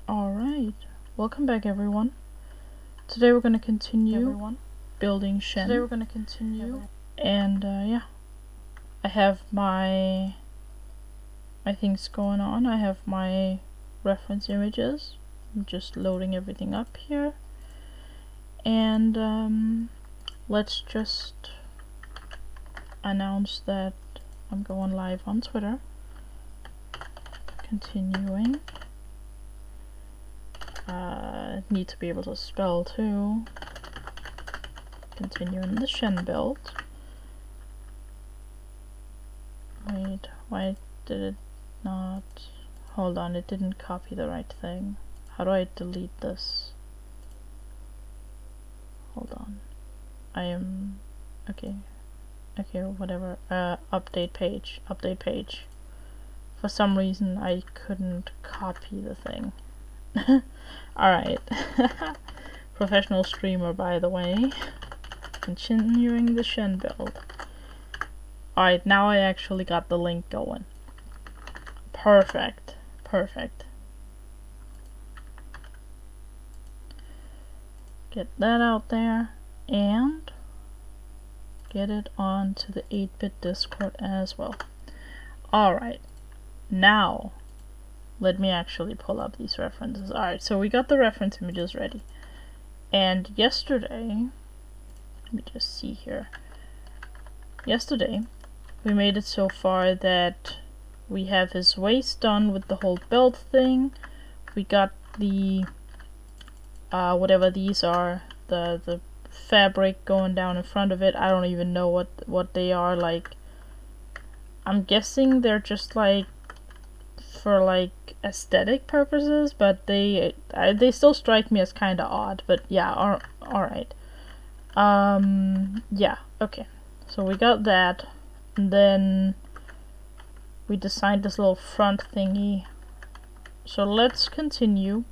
Alright, welcome back everyone. Today we're going to continue building Shen. And yeah, I have my things going on. I have my reference images. I'm just loading everything up here. And let's just announce that I'm going live on Twitter. Continuing. Need to be able to spell too. Continuing the Shen build. Wait, why did it not? Hold on, it didn't copy the right thing. How do I delete this? Hold on. I am okay, whatever. Update page. For some reason I couldn't copy the thing. Alright. Professional streamer, by the way. Continuing the Shen build. Alright, now I actually got the link going. Perfect. Get that out there and get it onto the 8-bit Discord as well. Alright, now let me actually pull up these references. Alright, so we got the reference images ready. And yesterday, let me just see here. Yesterday, we made it so far that we have his waist done with the whole belt thing. We got the, whatever these are, the fabric going down in front of it. I don't even know what they are. Like, I'm guessing they're just like for like aesthetic purposes, but they still strike me as kind of odd. But yeah, all right. Yeah, okay. So we got that, and then we designed this little front thingy. So let's continue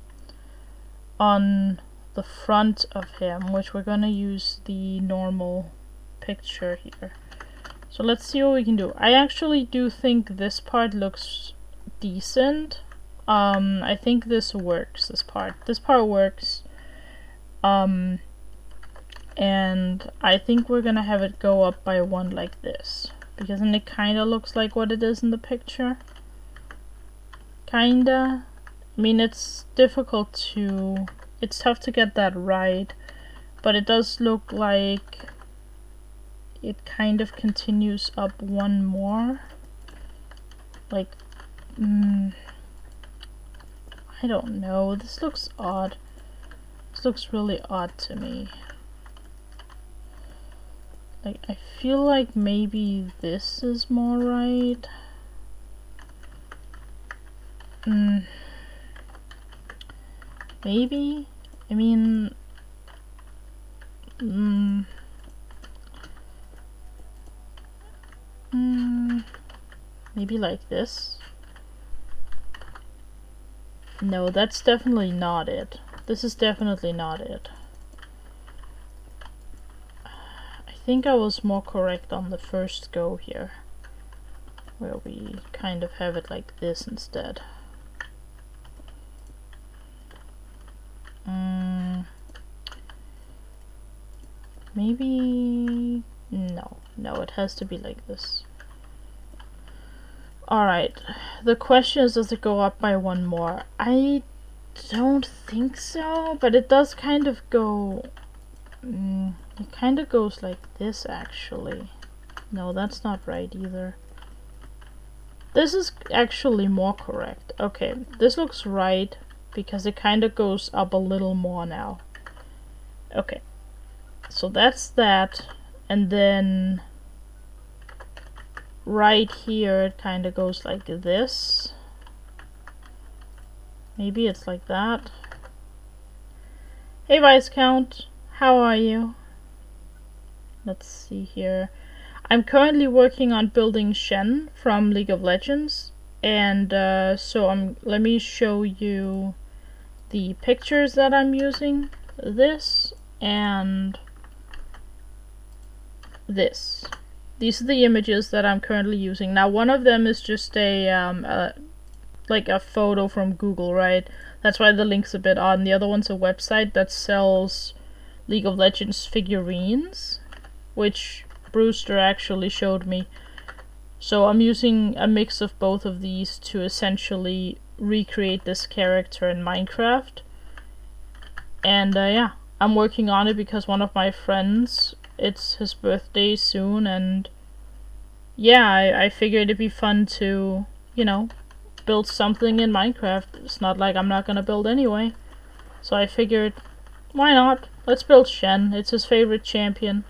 on the front of him, which we're gonna use the normal picture here. So let's see what we can do. I actually do think this part looks decent. I think this works. This part works. And I think we're gonna have it go up by one like this, because then it kind of looks like what it is in the picture. Kinda. I mean, it's difficult to, it's tough to get that right, but it does look like it kind of continues up one more. Like, I don't know. This looks odd. This looks really odd to me. Like, I feel like maybe this is more right. Maybe? I mean, maybe like this? No, that's definitely not it. This is definitely not it. I think I was more correct on the first go here, where we kind of have it like this instead. Maybe... no, it has to be like this. Alright, the question is, does it go up by one more? I don't think so, but it does kind of go... it kind of goes like this, actually. No, that's not right either. This is actually more correct. Okay, this looks right, because it kind of goes up a little more now. Okay, so that's that, and then right here it kind of goes like this. Maybe it's like that. Hey Viscount, how are you? Let's see here. I'm currently working on building Shen from League of Legends, and so let me show you the pictures that I'm using. This and this. These are the images that I'm currently using. Now, one of them is just a like a photo from Google, right? That's why the link's a bit odd. And the other one's a website that sells League of Legends figurines, which Brewster actually showed me. So I'm using a mix of both of these to essentially recreate this character in Minecraft. And yeah, I'm working on it because one of my friends, it's his birthday soon, and yeah, I figured it'd be fun to, you know, build something in Minecraft. It's not like I'm not gonna build anyway. So I figured, why not? Let's build Shen. It's his favorite champion.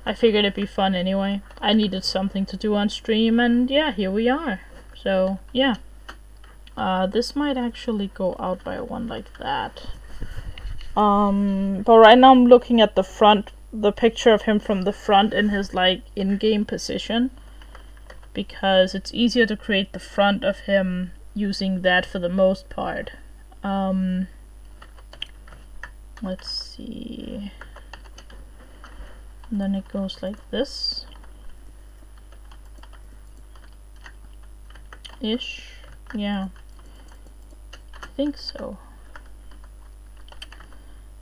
I figured it'd be fun anyway. I needed something to do on stream, and yeah, here we are. So, yeah. This might actually go out by one like that. But right now I'm looking at the front, the picture of him from the front in his, like, in-game position. Because it's easier to create the front of him using that for the most part. Let's see... And then it goes like this. Ish. Yeah. I think so.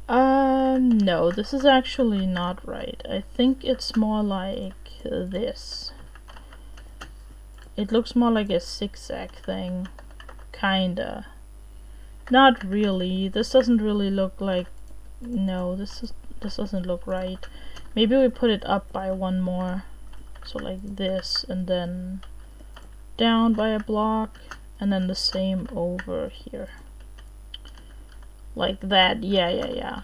No, this is actually not right. I think it's more like this. It looks more like a zigzag thing. Kinda. Not really. This doesn't really look like... No, this doesn't look right. Maybe we put it up by one more. So like this, and then down by a block, and then the same over here. Like that. Yeah.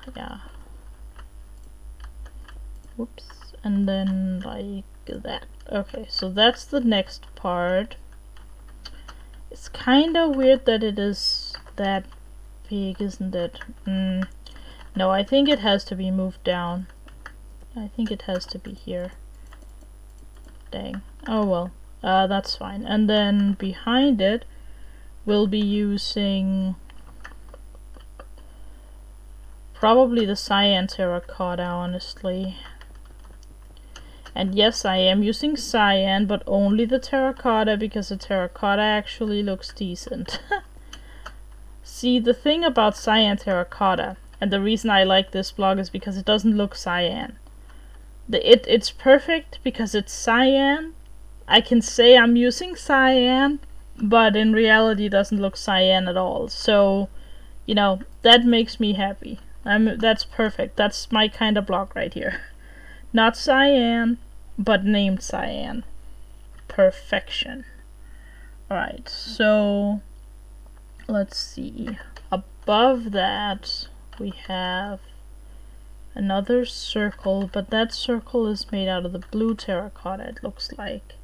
Whoops. And then like that. Okay, so that's the next part. It's kinda weird that it is that big, isn't it? No, I think it has to be moved down. I think it has to be here. Dang. Oh well. That's fine. And then behind it, we'll be using probably the cyan terracotta, honestly. And yes, I am using cyan, but only the terracotta because the terracotta actually looks decent. See, the thing about cyan terracotta, and the reason I like this block is because it doesn't look cyan. It's perfect because it's cyan. I can say I'm using cyan, but in reality it doesn't look cyan at all. So, you know, that makes me happy. That's perfect. That's my kind of block right here. Not cyan, but named cyan. Perfection. Alright, so let's see. Above that we have another circle, but that circle is made out of the blue terracotta, it looks like.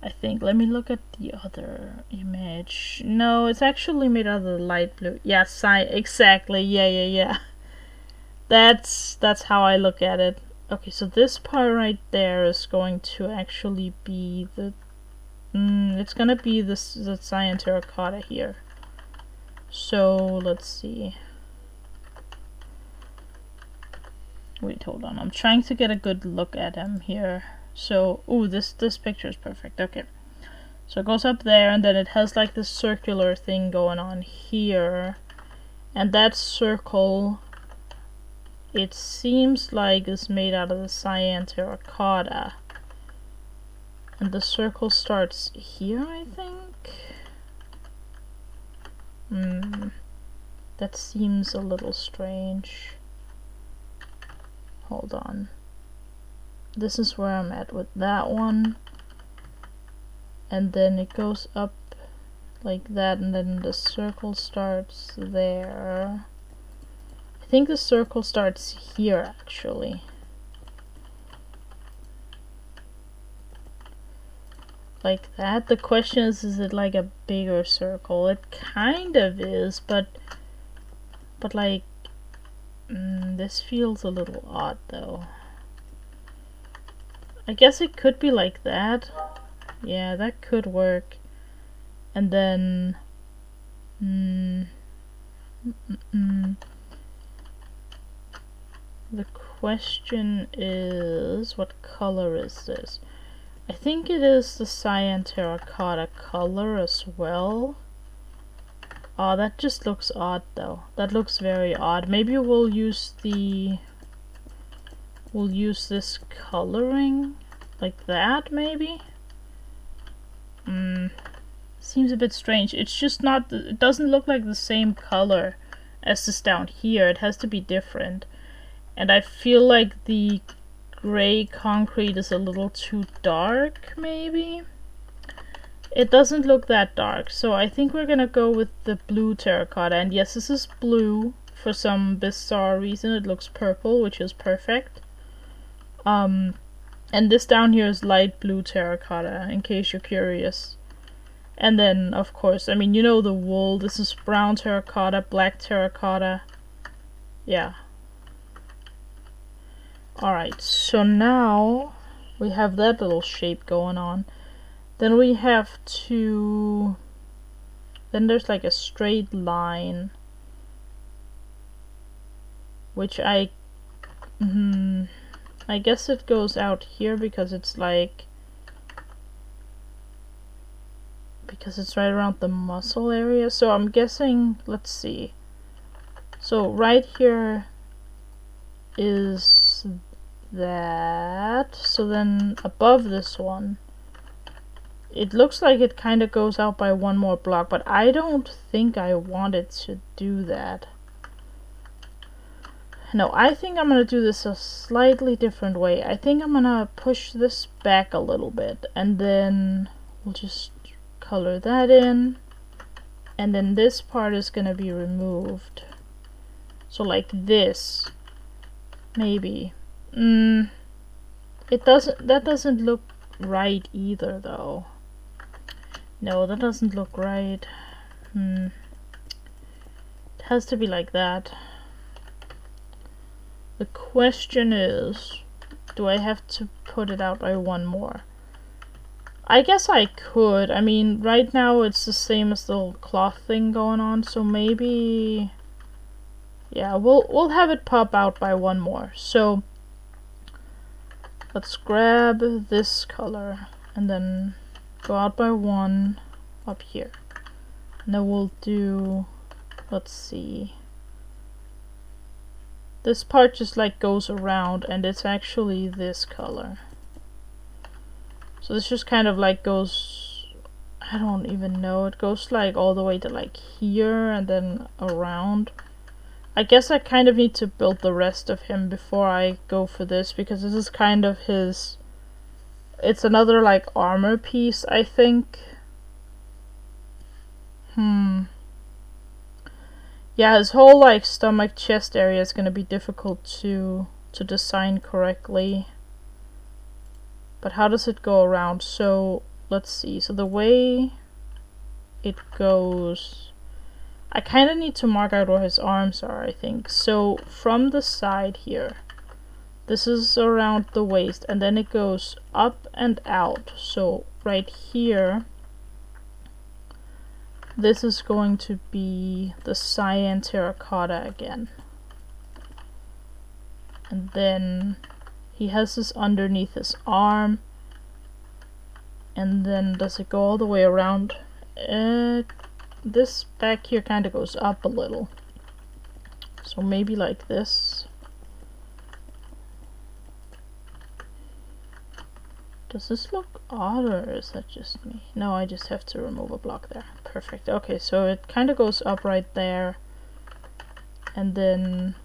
I think. Let me look at the other image. No, it's actually made out of the light blue. Yeah, exactly. Yeah. That's how I look at it. Okay, so this part right there is going to actually be the... it's gonna be the cyan terracotta here. So, let's see. Wait, hold on. I'm trying to get a good look at him here. So, ooh, this picture is perfect. Okay. So it goes up there, and then it has like this circular thing going on here. And that circle, it seems like is made out of the cyan terracotta. And the circle starts here, I think? That seems a little strange. Hold on. This is where I'm at with that one. And then it goes up like that, and then the circle starts there. I think the circle starts here, actually. Like that. The question is it like a bigger circle? It kind of is, but like, this feels a little odd, though. I guess it could be like that. Yeah, that could work. And then... the question is, what color is this? I think it is the cyan terracotta color as well. Oh, that just looks odd though. That looks very odd. Maybe we'll use this coloring like that, maybe? Seems a bit strange. It's just not, it doesn't look like the same color as this down here. It has to be different. And I feel like the gray concrete is a little too dark, maybe? It doesn't look that dark, so I think we're gonna go with the blue terracotta. And yes, this is blue. For some bizarre reason it looks purple, which is perfect. And this down here is light blue terracotta, in case you're curious. And then, of course, I mean, you know the wool. This is brown terracotta, black terracotta. Yeah. Alright, so now we have that little shape going on. Then we have to... Then there's like a straight line. Which I guess it goes out here because it's like... Because it's right around the muscle area. So I'm guessing, let's see. So right here is that. So then above this one, it looks like it kind of goes out by one more block, but I don't think I want it to do that. No, I think I'm gonna do this a slightly different way. I think I'm gonna push this back a little bit, and then we'll just color that in, and then this part is gonna be removed. So like this, maybe. It doesn't. That doesn't look right either, though. No, that doesn't look right. It has to be like that. The question is, do I have to put it out by one more? I guess I could. I mean, right now it's the same as the little cloth thing going on, so maybe... Yeah, we'll have it pop out by one more. So, let's grab this color, and then go out by one up here. And then we'll do... Let's see... This part just like goes around, and it's actually this color. So this just kind of like goes, I don't even know, it goes like all the way to like here and then around. I guess I kind of need to build the rest of him before I go for this, because this is kind of his, it's another like armor piece, I think. Yeah, his whole like stomach chest area is gonna be difficult to design correctly. But how does it go around? So let's see. So the way it goes, I kind of need to mark out where his arms are, I think. So from the side here, this is around the waist, and then it goes up and out. So right here, this is going to be the cyan terracotta again. And then he has this underneath his arm. And then does it go all the way around? This back here kind of goes up a little. So maybe like this. Does this look odd, or is that just me? No, I just have to remove a block there. Perfect. Okay, so it kind of goes up right there. And then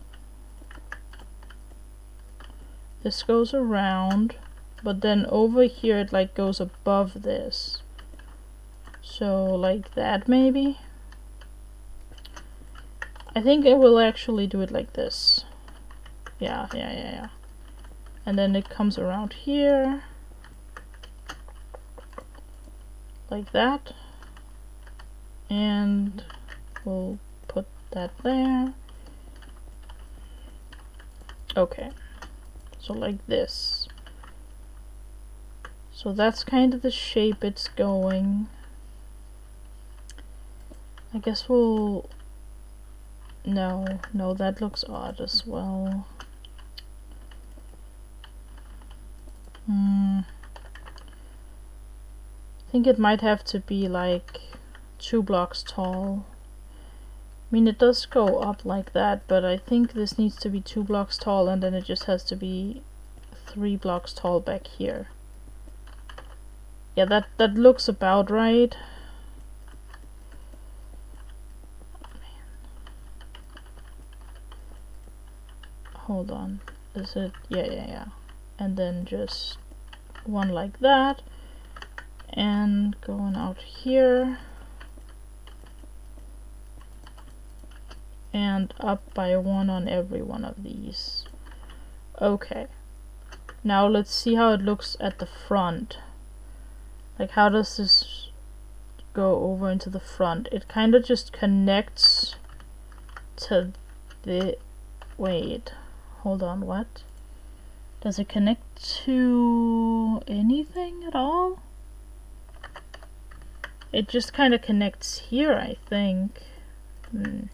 this goes around, but then over here it like goes above this. So like that maybe? I think it will actually do it like this. Yeah. And then it comes around here. Like that. And we'll put that there. Okay. So like this. So that's kind of the shape it's going. I guess we'll... No, that looks odd as well. I think it might have to be like 2 blocks tall. mean, it does go up like that, but I think this needs to be 2 blocks tall, and then it just has to be 3 blocks tall back here. Yeah, that looks about right. Hold on. Is it? Yeah. And then just one like that. And going out here. And up by 1 on every one of these. Okay. Now let's see how it looks at the front. Like, how does this go over into the front? It kind of just connects to the... Wait. Hold on, what? Does it connect to anything at all? It just kind of connects here, I think. At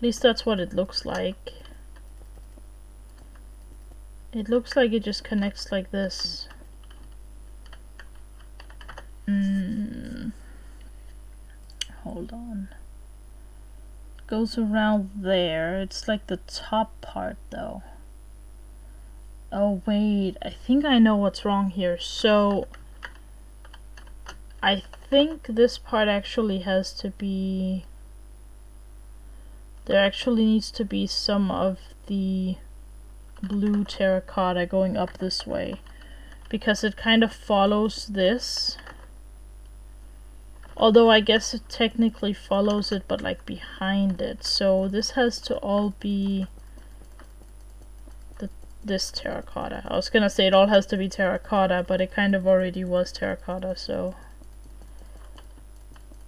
least that's what it looks like. It looks like it just connects like this. Hold on. Goes around there. It's like the top part though. Oh wait, I think I know what's wrong here. So I think this part actually has to be... There actually needs to be some of the blue terracotta going up this way, because it kind of follows this. Although I guess it technically follows it, but like behind it. So this has to all be this terracotta. I was gonna say it all has to be terracotta, but it kind of already was terracotta, so...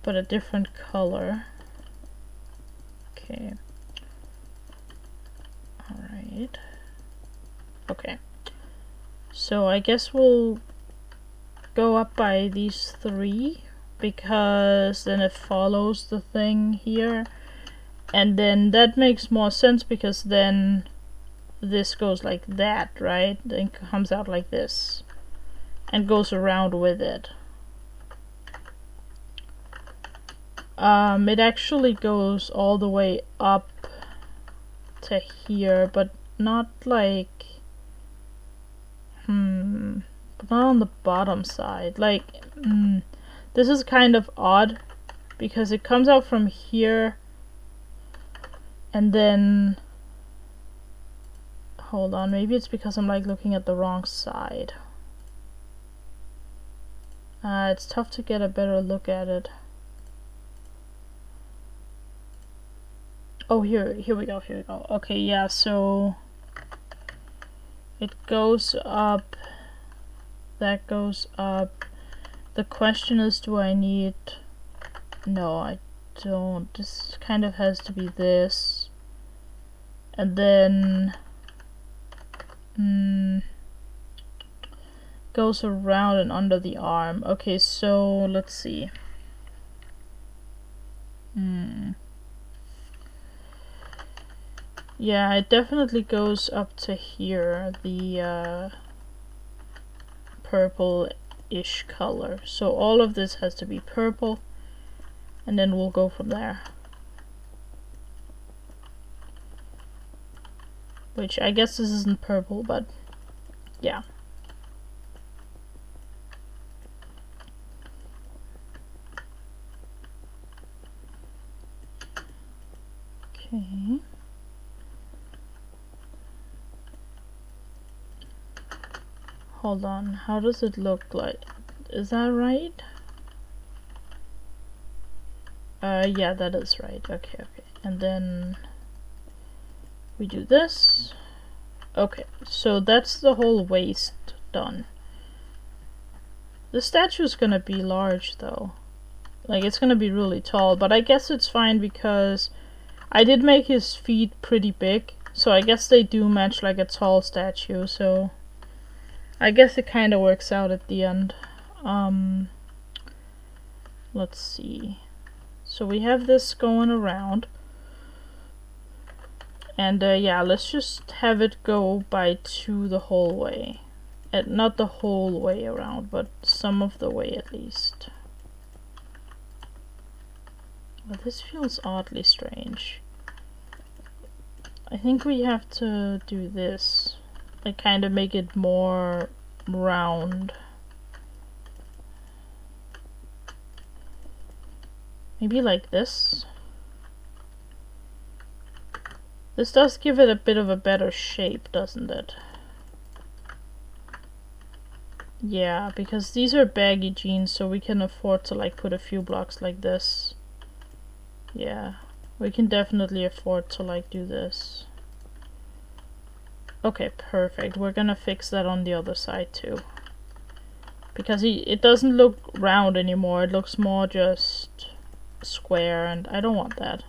But a different color. Okay. Alright. Okay. So I guess we'll go up by these 3, because then it follows the thing here. And then that makes more sense, because then this goes like that, right? Then comes out like this. And goes around with it. It actually goes all the way up to here, but not like... But not on the bottom side. Like, this is kind of odd, because it comes out from here, and then... Hold on, maybe it's because I'm like looking at the wrong side. It's tough to get a better look at it. Oh, here we go. Okay, yeah, so it goes up, that goes up. The question is, do I need... No, I don't. This kind of has to be this. And then... goes around and under the arm. Okay, so let's see. Yeah, it definitely goes up to here, the purple-ish color. So all of this has to be purple, and then we'll go from there. Which I guess this isn't purple, but yeah. Okay. Hold on, how does it look like? Is that right? Yeah, that is right. Okay. And then we do this. Okay, so that's the whole waist done. The statue is gonna be large though. Like, it's gonna be really tall, but I guess it's fine because I did make his feet pretty big, so I guess they do match like a tall statue, so I guess it kind of works out at the end. Let's see. So we have this going around. And yeah, let's just have it go by 2 the whole way. Not the whole way around, but some of the way at least. Well, this feels oddly strange. I think we have to do this. Like, kind of make it more round. Maybe like this. This does give it a bit of a better shape, doesn't it? Yeah, because these are baggy jeans, so we can afford to like put a few blocks like this. Yeah, we can definitely afford to like do this. Okay, perfect. We're gonna fix that on the other side too. Because it doesn't look round anymore, it looks more just square, and I don't want that.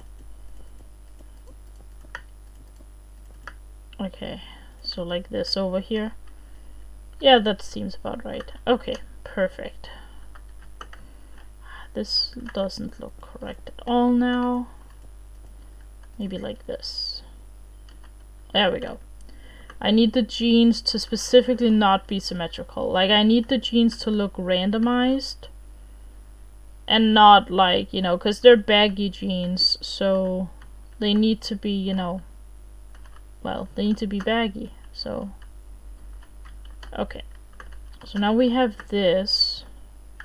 Okay, so like this over here. Yeah, that seems about right. Okay, perfect. This doesn't look correct at all now. Maybe like this. There we go. I need the jeans to specifically not be symmetrical. Like, I need the jeans to look randomized. And not like, you know, because they're baggy jeans, so they need to be, you know, well, they need to be baggy, so. Okay. So now we have this,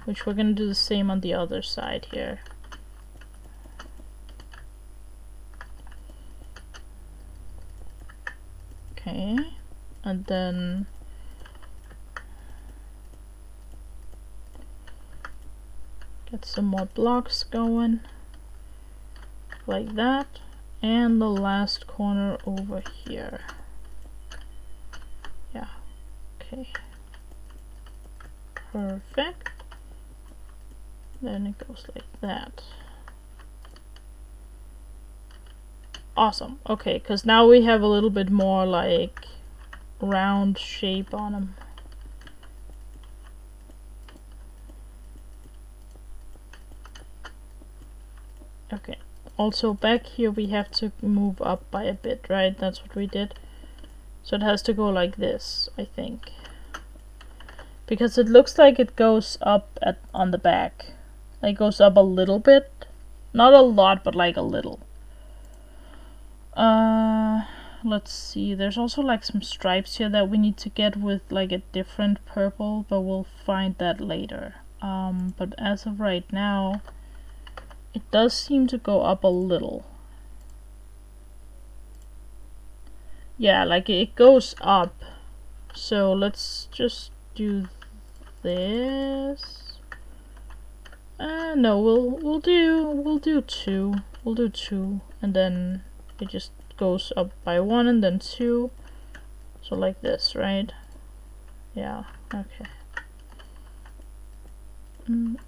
which we're gonna do the same on the other side here. Okay, and then get some more blocks going, like that, and the last corner over here. Yeah, okay. Perfect. Then it goes like that. Awesome. Okay, because now we have a little bit more like round shape on them. Okay. Also back here we have to move up by a bit, right? That's what we did. So it has to go like this, I think. Because it looks like it goes up on the back. Like, it goes up a little bit. Not a lot, but like a little. Let's see. There's also like some stripes here that we need to get with like a different purple, but we'll find that later. But as of right now, it does seem to go up a little. Yeah, like it goes up. So let's just do this. No, we'll do two. We'll do two, and then it just goes up by one and then two. So like this, right? Yeah, okay. Okay.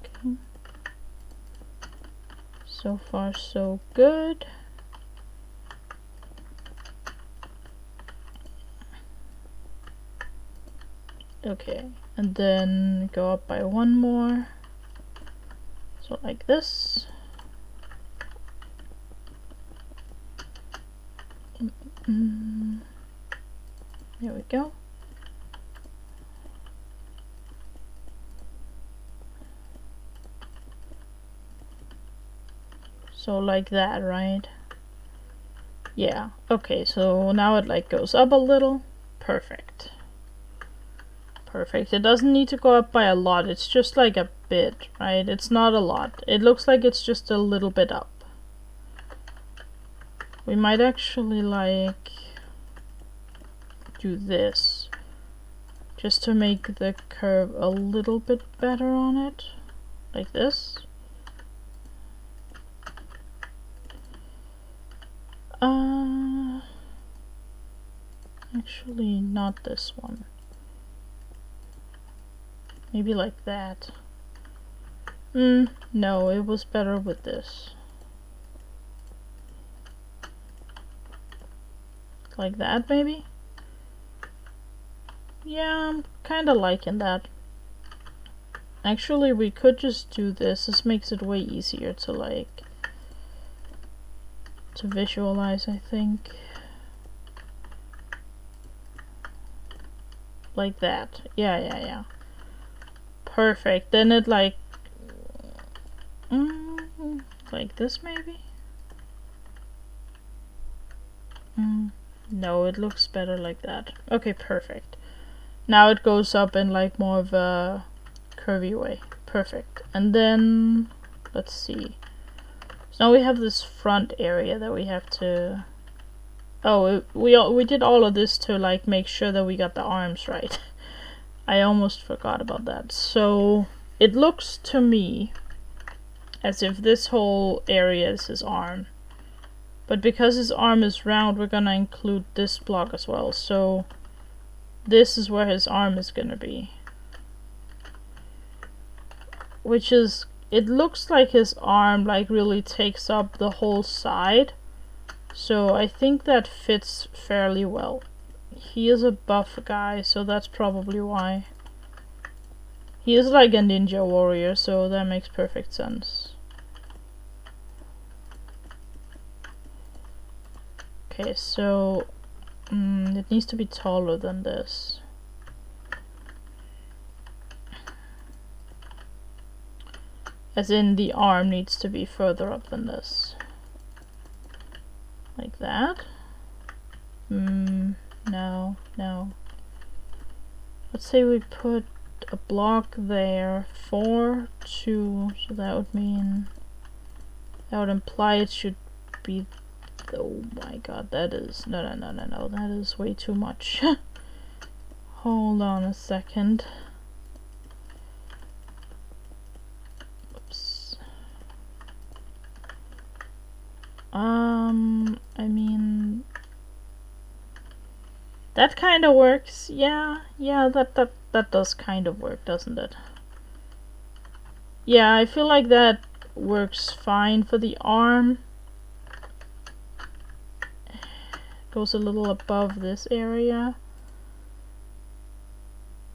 Okay. So far so good. Okay, and then go up by one more. So like this. There we go. So like that, right? Yeah, okay, so now it like goes up a little. Perfect. Perfect. It doesn't need to go up by a lot, it's just like a bit, right? It's not a lot. It looks like it's just a little bit up. We might actually like do this just to make the curve a little bit better on it, like this. Actually not this one. Maybe like that. No, it was better with this. Like that, maybe? Yeah, I'm kinda liking that. Actually, we could just do this. This makes it way easier to like to visualize, I think. Like that. Yeah. Perfect. Then it like like this maybe? No, it looks better like that. Okay, perfect. Now it goes up in like more of a curvy way. Perfect. And then let's see. So now we have this front area that we have to. Oh, we did all of this to like make sure that we got the arms right. I almost forgot about that. So it looks to me as if this whole area is his arm. But because his arm is round, we're gonna include this block as well. So this is where his arm is gonna be. Which is, it looks like his arm like really takes up the whole side. So I think that fits fairly well. He is a buff guy, so that's probably why. He is like a ninja warrior, so that makes perfect sense. Okay, so it needs to be taller than this. As in, the arm needs to be further up than this. Like that. No. Let's say we put a block there, 4, 2, so that would mean, that would imply it should be, oh my god, that is, no, that is way too much. Hold on a second. Oops. I mean, that kind of works. Yeah, that does kind of work, doesn't it? Yeah, I feel like that works fine for the arm. Goes a little above this area.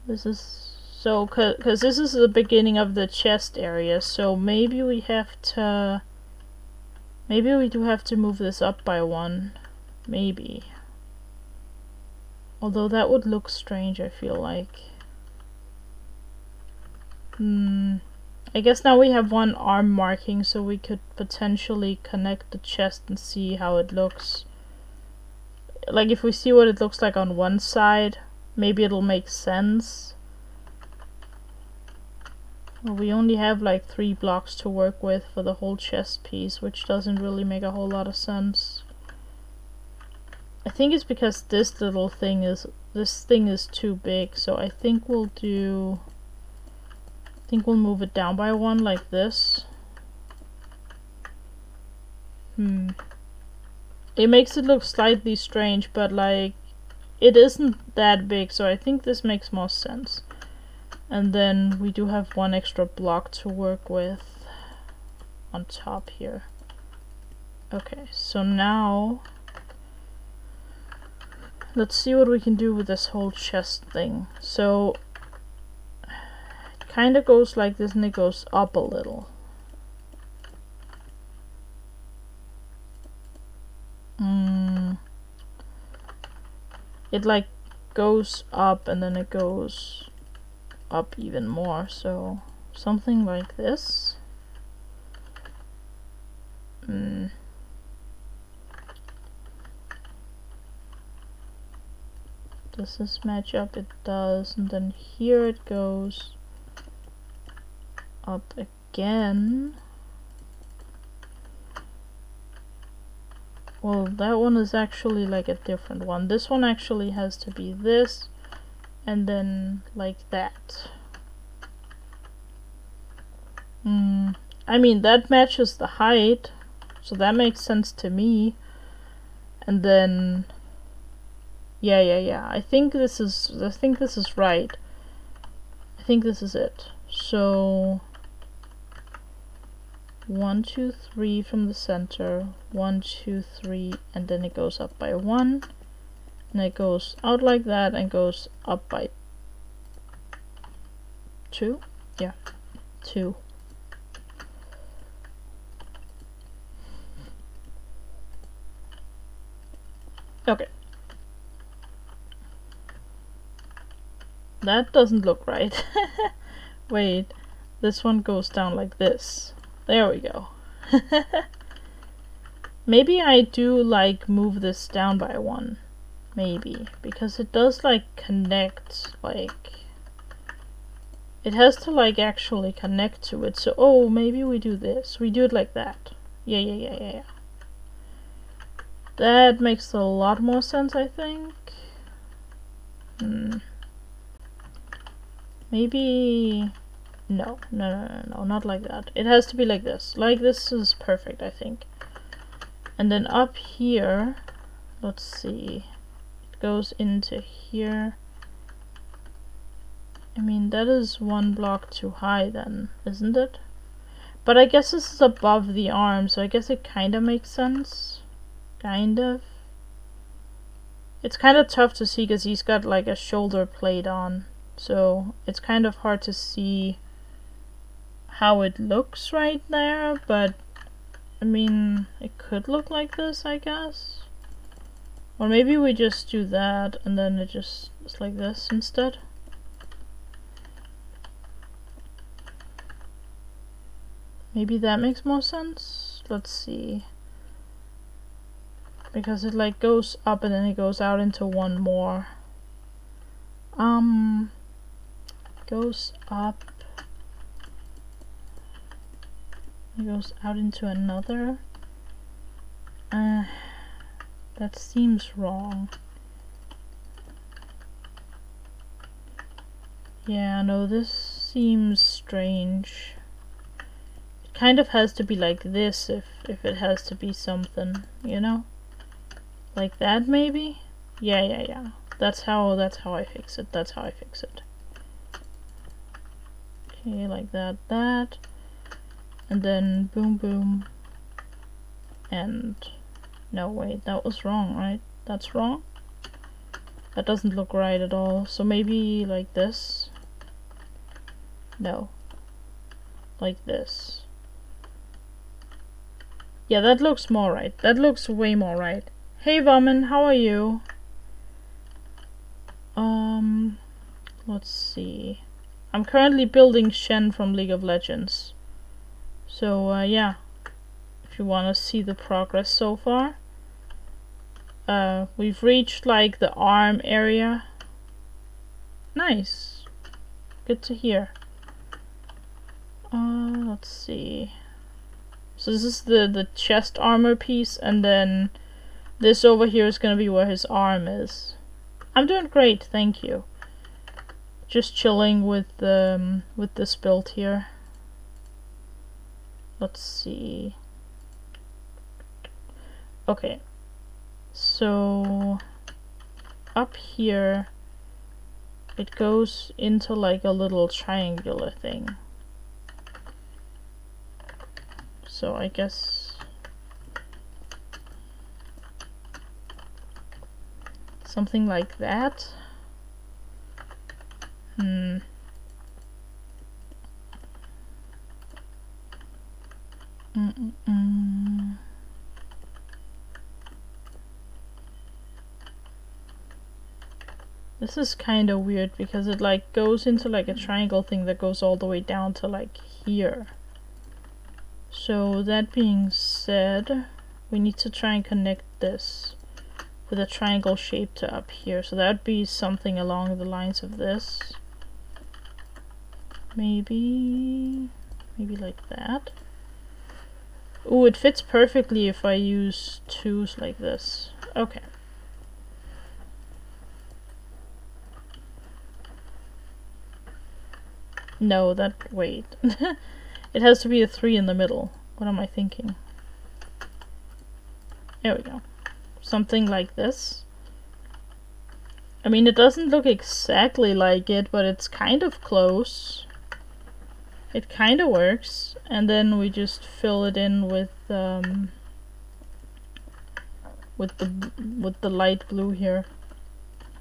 This is so, cause this is the beginning of the chest area, so maybe we have to, maybe we do have to move this up by 1. Maybe. Although that would look strange, I feel like. I guess now we have 1 arm marking, so we could potentially connect the chest and see how it looks. Like, if we see what it looks like on one side, maybe it'll make sense. Well, we only have like 3 blocks to work with for the whole chest piece, which doesn't really make a whole lot of sense. I think it's because this little thing is, this thing is too big, so I think we'll do, I think we'll move it down by 1 like this. It makes it look slightly strange, but like, it isn't that big, so I think this makes more sense. And then we do have 1 extra block to work with on top here. Okay, so now let's see what we can do with this whole chest thing. So it kind of goes like this and it goes up a little. It like goes up and then it goes up even more, so something like this. Does this match up? It does. And then here it goes up again. Well, that one is actually like a different one. This one actually has to be this, and then like that. I mean, that matches the height, so that makes sense to me. And then yeah. I think this is right. I think this is it. So 1, 2, 3 from the center, 1, 2, 3, and then it goes up by 1, and it goes out like that and goes up by 2. Yeah, 2. Okay. That doesn't look right. Wait, this one goes down like this. There we go. Maybe I do like move this down by one. Maybe. Because it does like connect, like... It has to like actually connect to it. So, oh, maybe we do this. We do it like that. Yeah. That makes a lot more sense, I think. Maybe... No, not like that. It has to be like this. Like this is perfect, I think. And then up here, let's see. It goes into here. I mean, that is one block too high then, isn't it? But I guess this is above the arm, so I guess it kind of makes sense. Kind of. It's kind of tough to see because he's got like a shoulder plate on. So it's kind of hard to see how it looks right there, but I mean, it could look like this, I guess. Or maybe we just do that and then it just is like this instead. Maybe that makes more sense. Let's see. Because it like goes up and then it goes out into one more. Goes up. It goes out into another. That seems wrong. Yeah, no, this seems strange. It kind of has to be like this if it has to be something, you know? Like that maybe? Yeah. That's how I fix it. That's how I fix it. Okay, like that. And then boom boom. And no, wait, that was wrong, right? That's wrong? That doesn't look right at all. So maybe like this? No. Like this. Yeah, that looks more right. That looks way more right. Hey Vaman, how are you? Let's see. I'm currently building Shen from League of Legends. So, yeah. If you want to see the progress so far. We've reached, like, the arm area. Nice. Good to hear. Let's see. So this is the chest armor piece, and then this over here is gonna be where his arm is. I'm doing great, thank you. Just chilling with this build here. Let's see. Okay. So up here it goes into like a little triangular thing. So I guess something like that. This is kind of weird because it like goes into like a triangle thing that goes all the way down to like here. So that being said, we need to try and connect this with a triangle shape to up here. So that would be something along the lines of this. Maybe like that. Ooh, it fits perfectly if I use twos like this. Okay. No, wait. It has to be a 3 in the middle. What am I thinking? There we go. Something like this. I mean, it doesn't look exactly like it, but it's kind of close. It kind of works. And then we just fill it in with the light blue here.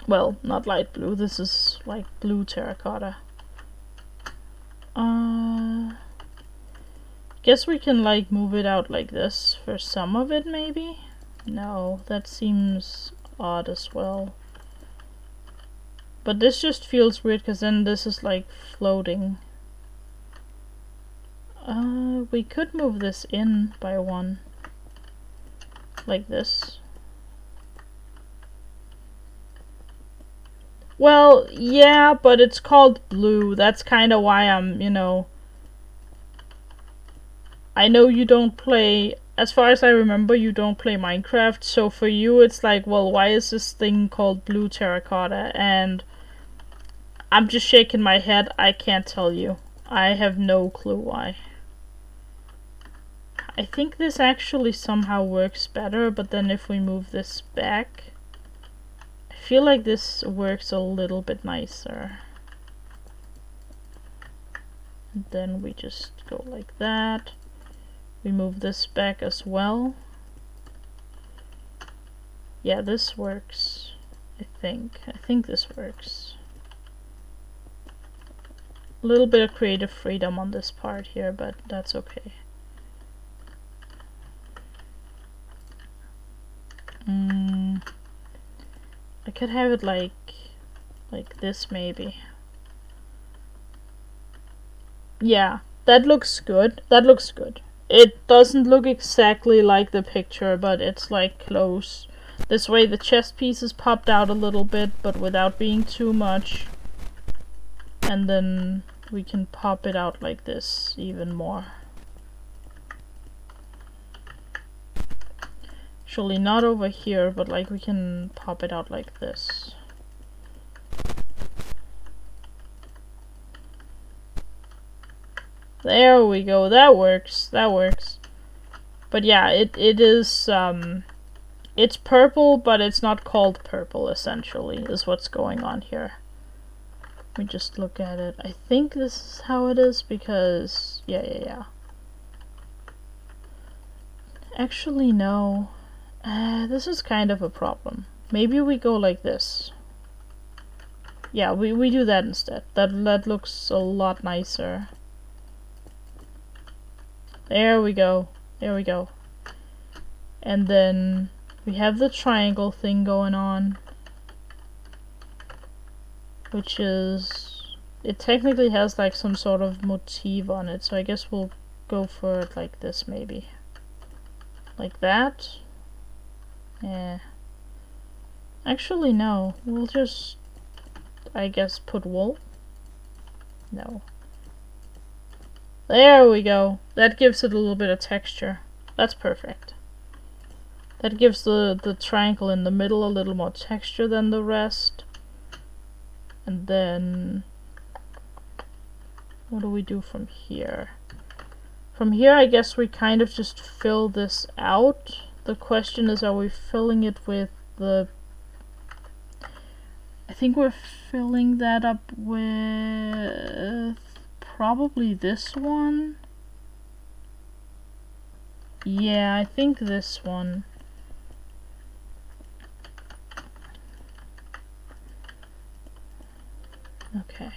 Well, not light blue. This is like blue terracotta. Guess we can like move it out like this for some of it, maybe? No, that seems odd as well. But this just feels weird because then this is like floating. We could move this in by one. Like this. Well, yeah, but it's called blue. That's kind of why I'm, you know... I know you don't play... As far as I remember, you don't play Minecraft, so for you it's like, well, why is this thing called blue terracotta? And I'm just shaking my head. I can't tell you. I have no clue why. I think this actually somehow works better, but then if we move this back, I feel like this works a little bit nicer. And then we just go like that. We move this back as well. Yeah, this works. I think this works. A little bit of creative freedom on this part here, but that's okay. I could have it like this maybe. Yeah, that looks good. That looks good. It doesn't look exactly like the picture, but it's like close. This way the chest pieces popped out a little bit, but without being too much. And then we can pop it out like this even more. Actually not over here, but like we can pop it out like this. There we go, that works, that works. But yeah, it is, it's purple, but it's not called purple, essentially, is what's going on here. Let me just look at it. I think this is how it is, because, yeah. Actually, no. This is kind of a problem. Maybe we go like this. Yeah, we do that instead. That looks a lot nicer. There we go. There we go. And then we have the triangle thing going on. Which is... It technically has like some sort of motif on it, so I guess we'll go for it like this maybe. Like that. Yeah. Actually no. We'll just... I guess put wool? No. There we go. That gives it a little bit of texture. That's perfect. That gives the triangle in the middle a little more texture than the rest. And then... what do we do from here? From here, I guess we kind of just fill this out. The question is, are we filling it with the... I think we're filling that up with... probably this one. Yeah, I think this one. Okay.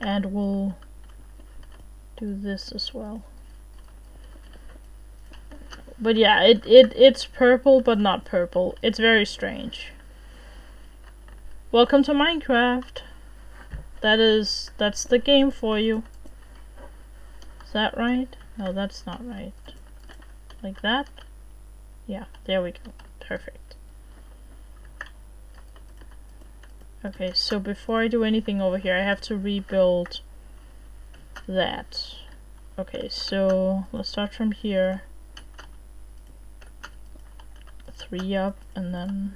And we'll do this as well. But yeah, it's purple, but not purple. It's very strange. Welcome to Minecraft. That's the game for you. Is that right? No, that's not right. Like that? Yeah, there we go. Perfect. Okay, so before I do anything over here, I have to rebuild that. Okay, so let's start from here. 3 up, and then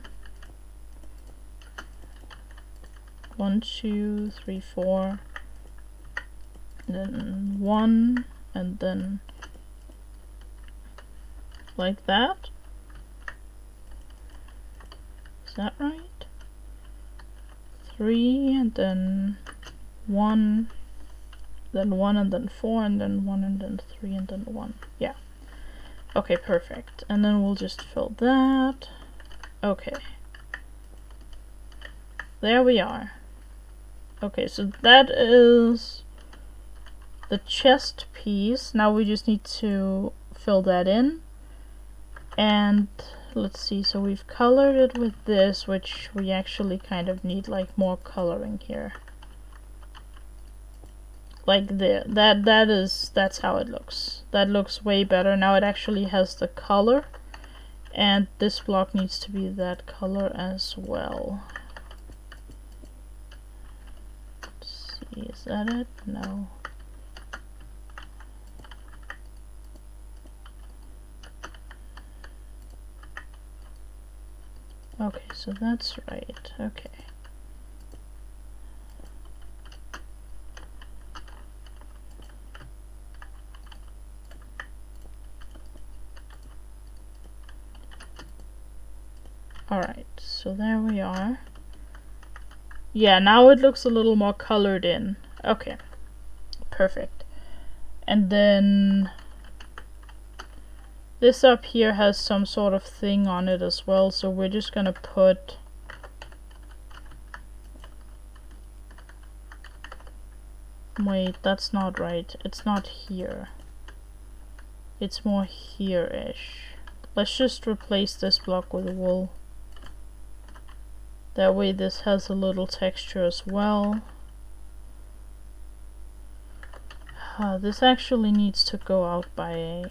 1, 2, 3, 4, and then 1, and then like that. Is that right? 3, and then 1, then 1, and then 4, and then 1, and then 3, and then 1. Yeah. Okay, perfect. And then we'll just fill that. Okay. There we are. Okay, so that is the chest piece. Now we just need to fill that in. And let's see, so we've colored it with this, which we actually kind of need like more coloring here. Like that's how it looks. That looks way better. Now it actually has the color, and this block needs to be that color as well. Let's see, is that it? No. Okay, so that's right. Okay. Alright, so there we are. Yeah, now it looks a little more colored in. Okay, perfect. And then this up here has some sort of thing on it as well, so we're just gonna put wait, that's not right. It's not here. It's more here-ish. Let's just replace this block with wool. That way this has a little texture as well. This actually needs to go out by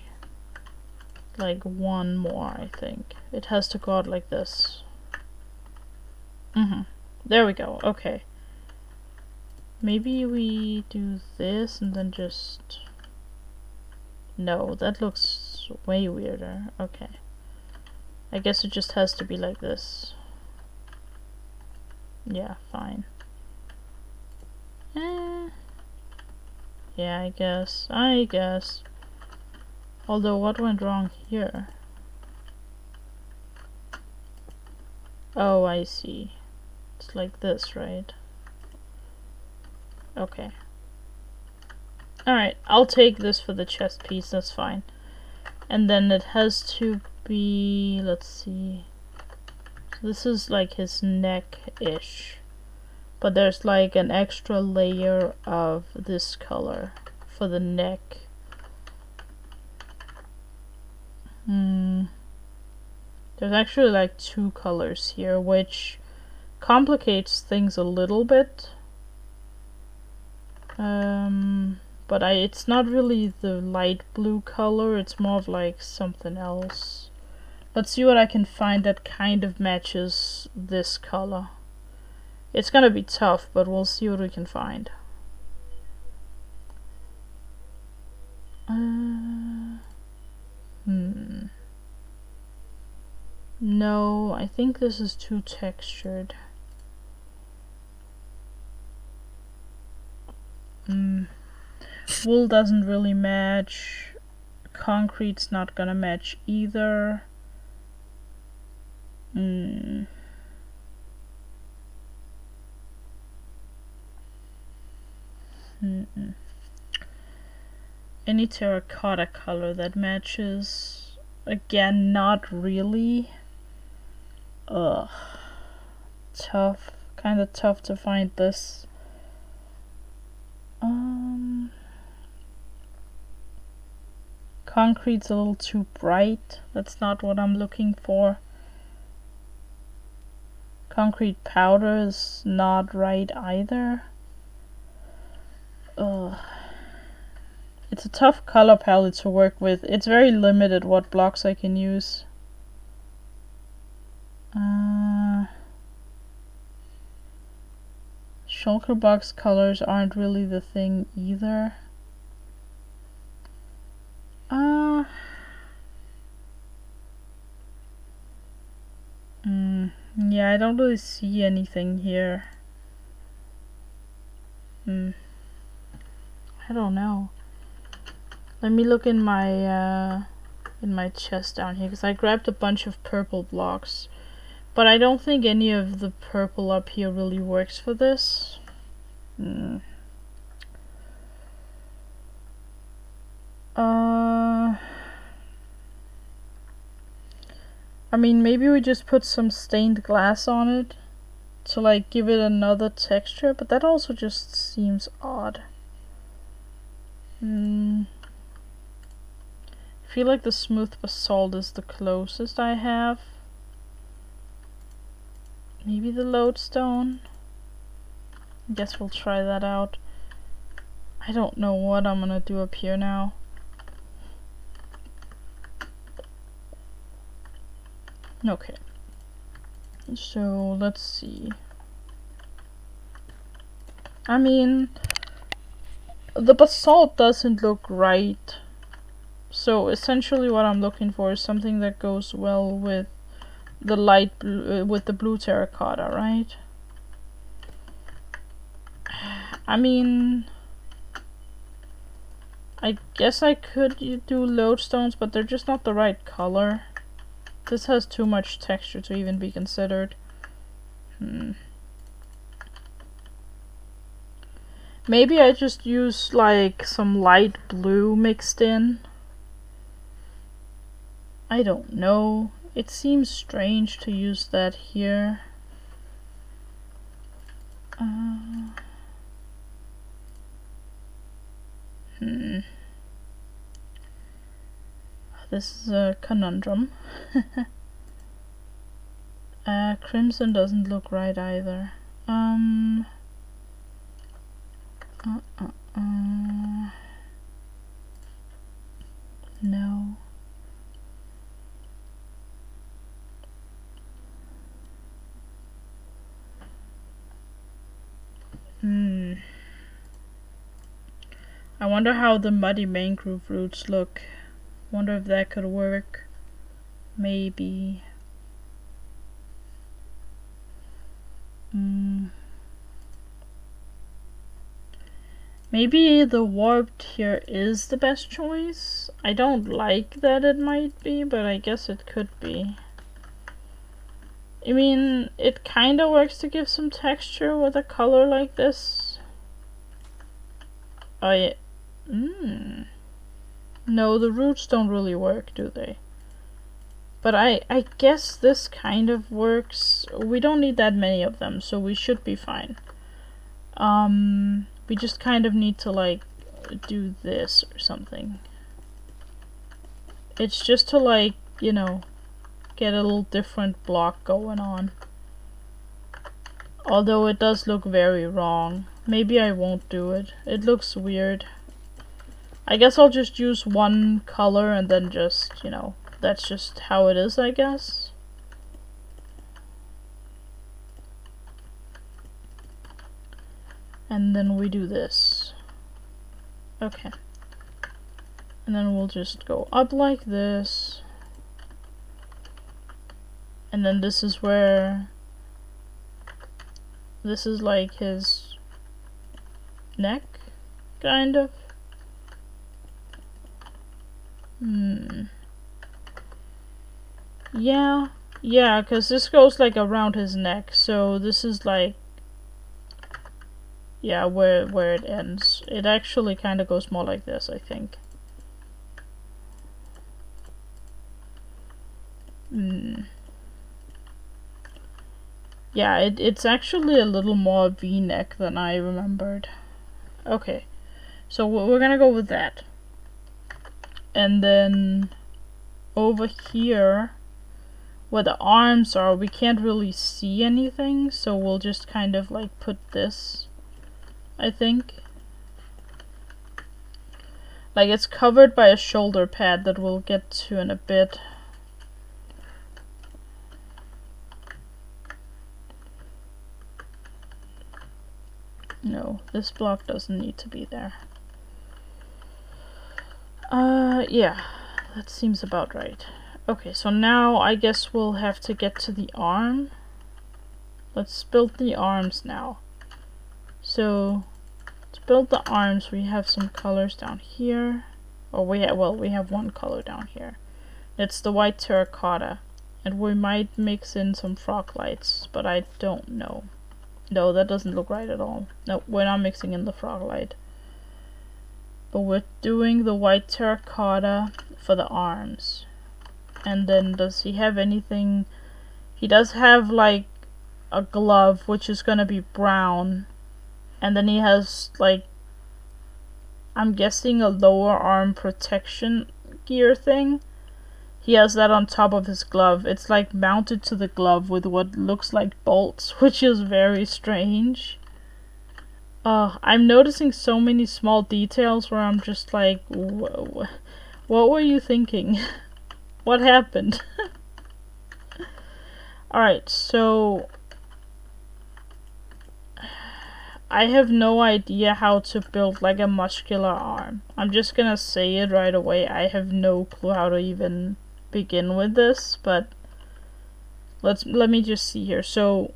like one more, I think. It has to go out like this. There we go. Okay. Maybe we do this and then just... No, that looks way weirder. Okay. I guess it just has to be like this. Yeah, fine. Yeah, I guess. Although, what went wrong here? Oh, I see. It's like this, right? Okay. Alright, I'll take this for the chest piece, that's fine. And then it has to be, let's see. So this is like his neck-ish. But there's like an extra layer of this color for the neck. There's actually like two colors here, which complicates things a little bit. But it's not really the light blue color, it's more of like something else. Let's see what I can find that kind of matches this color. It's gonna be tough, but we'll see what we can find. No, I think this is too textured. Wool doesn't really match. Concrete's not gonna match either. Any terracotta color that matches? Again, not really. Ugh. Tough. Kinda tough to find this. Concrete's a little too bright. That's not what I'm looking for. Concrete powder is not right either. Ugh. It's a tough color palette to work with. It's very limited what blocks I can use. Shulker box colors aren't really the thing either. Yeah, I don't really see anything here. I don't know. Let me look in my chest down here, because I grabbed a bunch of purple blocks. But I don't think any of the purple up here really works for this. I mean, maybe we just put some stained glass on it to like give it another texture, but that also just seems odd. I feel like the smooth basalt is the closest I have. Maybe the lodestone. I guess we'll try that out. I don't know what I'm gonna do up here now. Okay. So let's see. I mean, the basalt doesn't look right. So essentially what I'm looking for is something that goes well with the light blue, with the blue terracotta, right? I mean, I guess I could do lodestones, but they're just not the right color. This has too much texture to even be considered. Maybe I just use like some light blue mixed in. I don't know. It seems strange to use that here. This is a conundrum. Crimson doesn't look right either. No. I wonder how the muddy mangrove roots look. Wonder if that could work. Maybe. Maybe the warped here is the best choice. I don't like that it might be, but I guess it could be. I mean, it kinda works to give some texture with a color like this. Oh yeah. No, the roots don't really work, do they? But I guess this kind of works. We don't need that many of them, so we should be fine. We just kind of need to like do this or something. It's just to like, you know, get a little different block going on. Although it does look very wrong. Maybe I won't do it. It looks weird. I guess I'll just use one color and then just, you know, that's just how it is, I guess. And then we do this. Okay. And then we'll just go up like this. And then this is where... this is like his neck, kind of. Yeah, because this goes like around his neck, so this is like, yeah, where it ends. It actually kind of goes more like this, I think. Yeah, it's actually a little more V-neck than I remembered. Okay, so we're gonna go with that. And then over here, where the arms are, we can't really see anything, so we'll just kind of like put this, I think. Like it's covered by a shoulder pad that we'll get to in a bit. No, this block doesn't need to be there. Yeah, that seems about right. Okay, so now I guess we'll have to get to the arm. Let's build the arms now. So, to build the arms, we have some colors down here. Or we have one color down here. It's the white terracotta. And we might mix in some frog lights, but I don't know. No, that doesn't look right at all. No, we're not mixing in the frog light. But we're doing the white terracotta for the arms. And then does he have anything? He does have like a glove, which is gonna be brown. And then he has like, I'm guessing a lower arm protection gear thing. He has that on top of his glove. It's like mounted to the glove with what looks like bolts, which is very strange. I'm noticing so many small details where I'm just like, what were you thinking? What happened? Alright, so I have no idea how to build like a muscular arm. I'm just gonna say it right away. I have no clue how to even begin with this, but let me just see here. So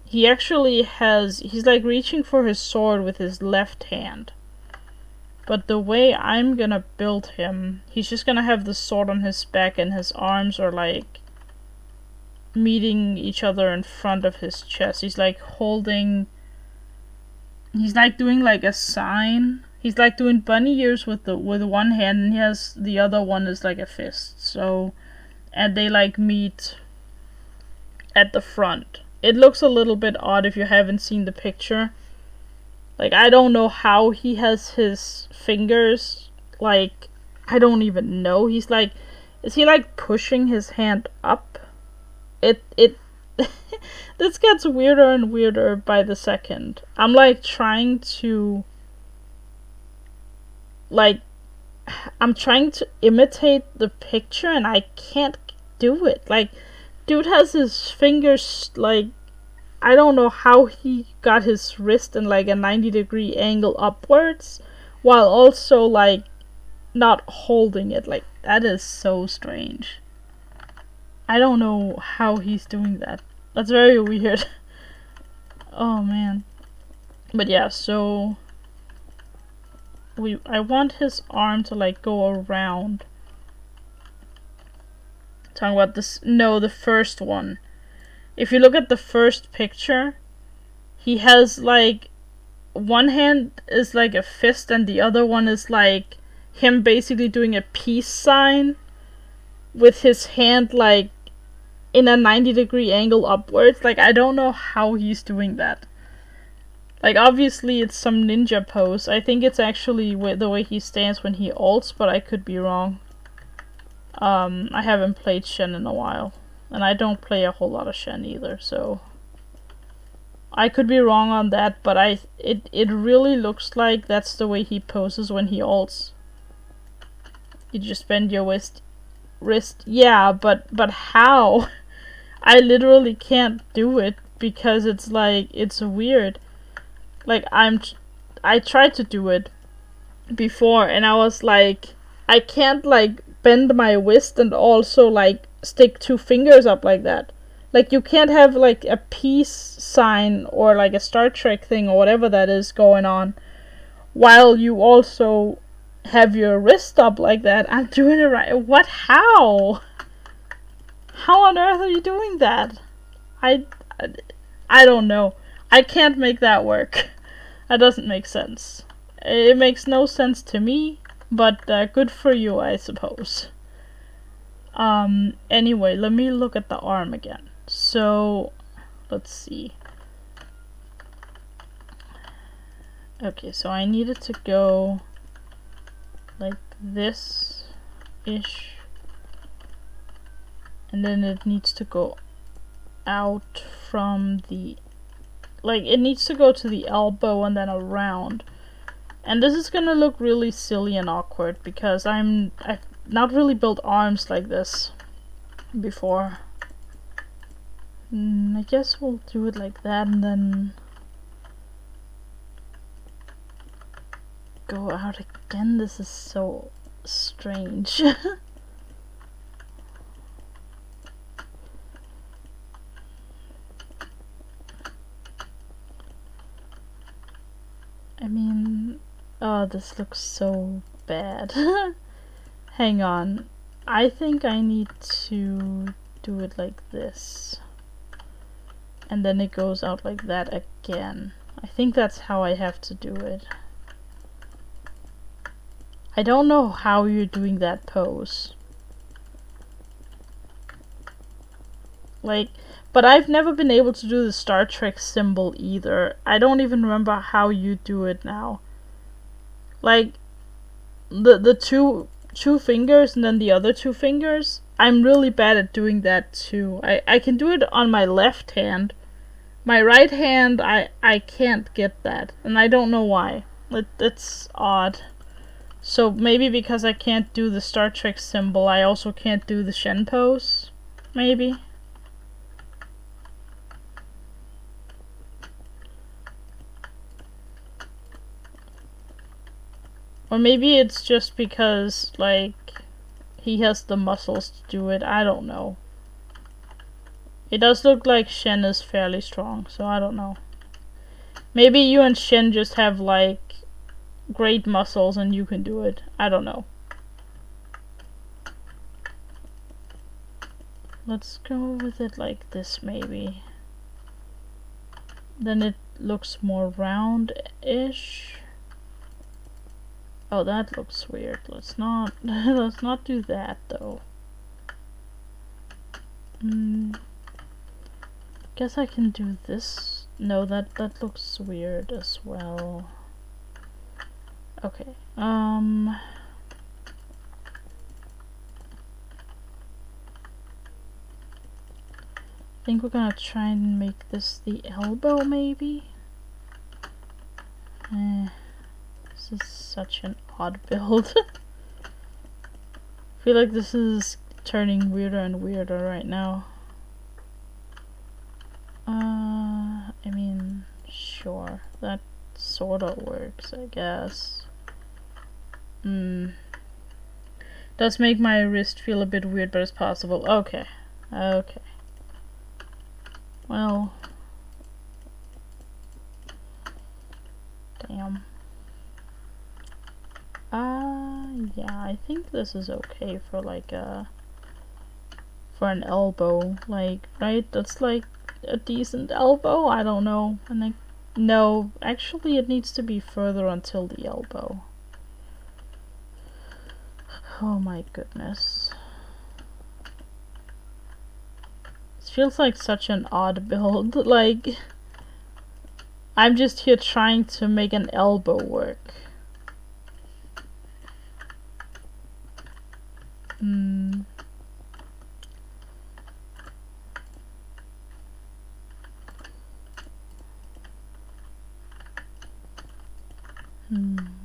he actually he's like reaching for his sword with his left hand. But the way I'm gonna build him, he's just gonna have the sword on his back and his arms are like meeting each other in front of his chest. He's like doing like a sign. He's like doing bunny ears with one hand, and he has the other one is like a fist. So, and they like meet at the front. It looks a little bit odd if you haven't seen the picture. Like, I don't know how he has his fingers, like, I don't even know. He's like, is he like pushing his hand up? This gets weirder and weirder by the second. I'm like trying to, like, I'm trying to imitate the picture and I can't do it. Like, dude has his fingers, like, I don't know how he got his wrist in like a 90-degree angle upwards while also like not holding it. Like, that is so strange. I don't know how he's doing that. That's very weird. Oh man. But yeah, so I want his arm to like go around. Talking about this, no, the first one. If you look at the first picture, he has like one hand is like a fist and the other one is like him basically doing a peace sign with his hand like in a 90-degree angle upwards. Like, I don't know how he's doing that. Like, obviously it's some ninja pose. I think it's actually the way he stands when he ults, but I could be wrong. I haven't played Shen in a while. And I don't play a whole lot of Shen either, so I could be wrong on that, but it really looks like that's the way he poses when he ults. You just bend your wrist. Yeah, but how? I literally can't do it because it's like, it's weird. Like, I tried to do it before and I was like, I can't like bend my wrist and also like stick two fingers up like that. Like, you can't have like a peace sign or like a Star Trek thing or whatever that is going on while you also have your wrist up like that. I'm doing it right. What? How? How on earth are you doing that? I don't know. I can't make that work. That doesn't make sense. It makes no sense to me, but good for you, I suppose. Anyway, let me look at the arm again. So, let's see. Okay, so I needed to go like this-ish. And then it needs to go out from the, like, it needs to go to the elbow and then around. And this is gonna look really silly and awkward because I've not really built arms like this before. I guess we'll do it like that and then go out again. This is so strange. I mean, oh, this looks so bad. Hang on. I think I need to do it like this. And then it goes out like that again. I think that's how I have to do it. I don't know how you're doing that pose. Like, but I've never been able to do the Star Trek symbol either. I don't even remember how you do it now. Like, the two 2 fingers and then the other 2 fingers. I'm really bad at doing that too. I can do it on my left hand. My right hand, I can't get that. And I don't know why. It's odd. So maybe because I can't do the Star Trek symbol, I also can't do the Shen pose. Maybe. Or maybe it's just because, like, he has the muscles to do it. I don't know. It does look like Shen is fairly strong, so I don't know. Maybe you and Shen just have, like, great muscles and you can do it. I don't know. Let's go with it like this, maybe. Then it looks more round-ish. Oh, that looks weird. Let's not let's not do that though. Guess I can do this. No, that looks weird as well. Okay. I think we're gonna try and make this the elbow, maybe. This is such an odd build. I feel like this is turning weirder and weirder right now. I mean, sure, that sorta works, I guess. Does make my wrist feel a bit weird, but it's possible. Okay. Okay. Well. Damn. Yeah, I think this is okay for like for an elbow, like, right? That's like a decent elbow? I don't know. And no, actually it needs to be further until the elbow. Oh my goodness. This feels like such an odd build. Like, I'm just here trying to make an elbow work.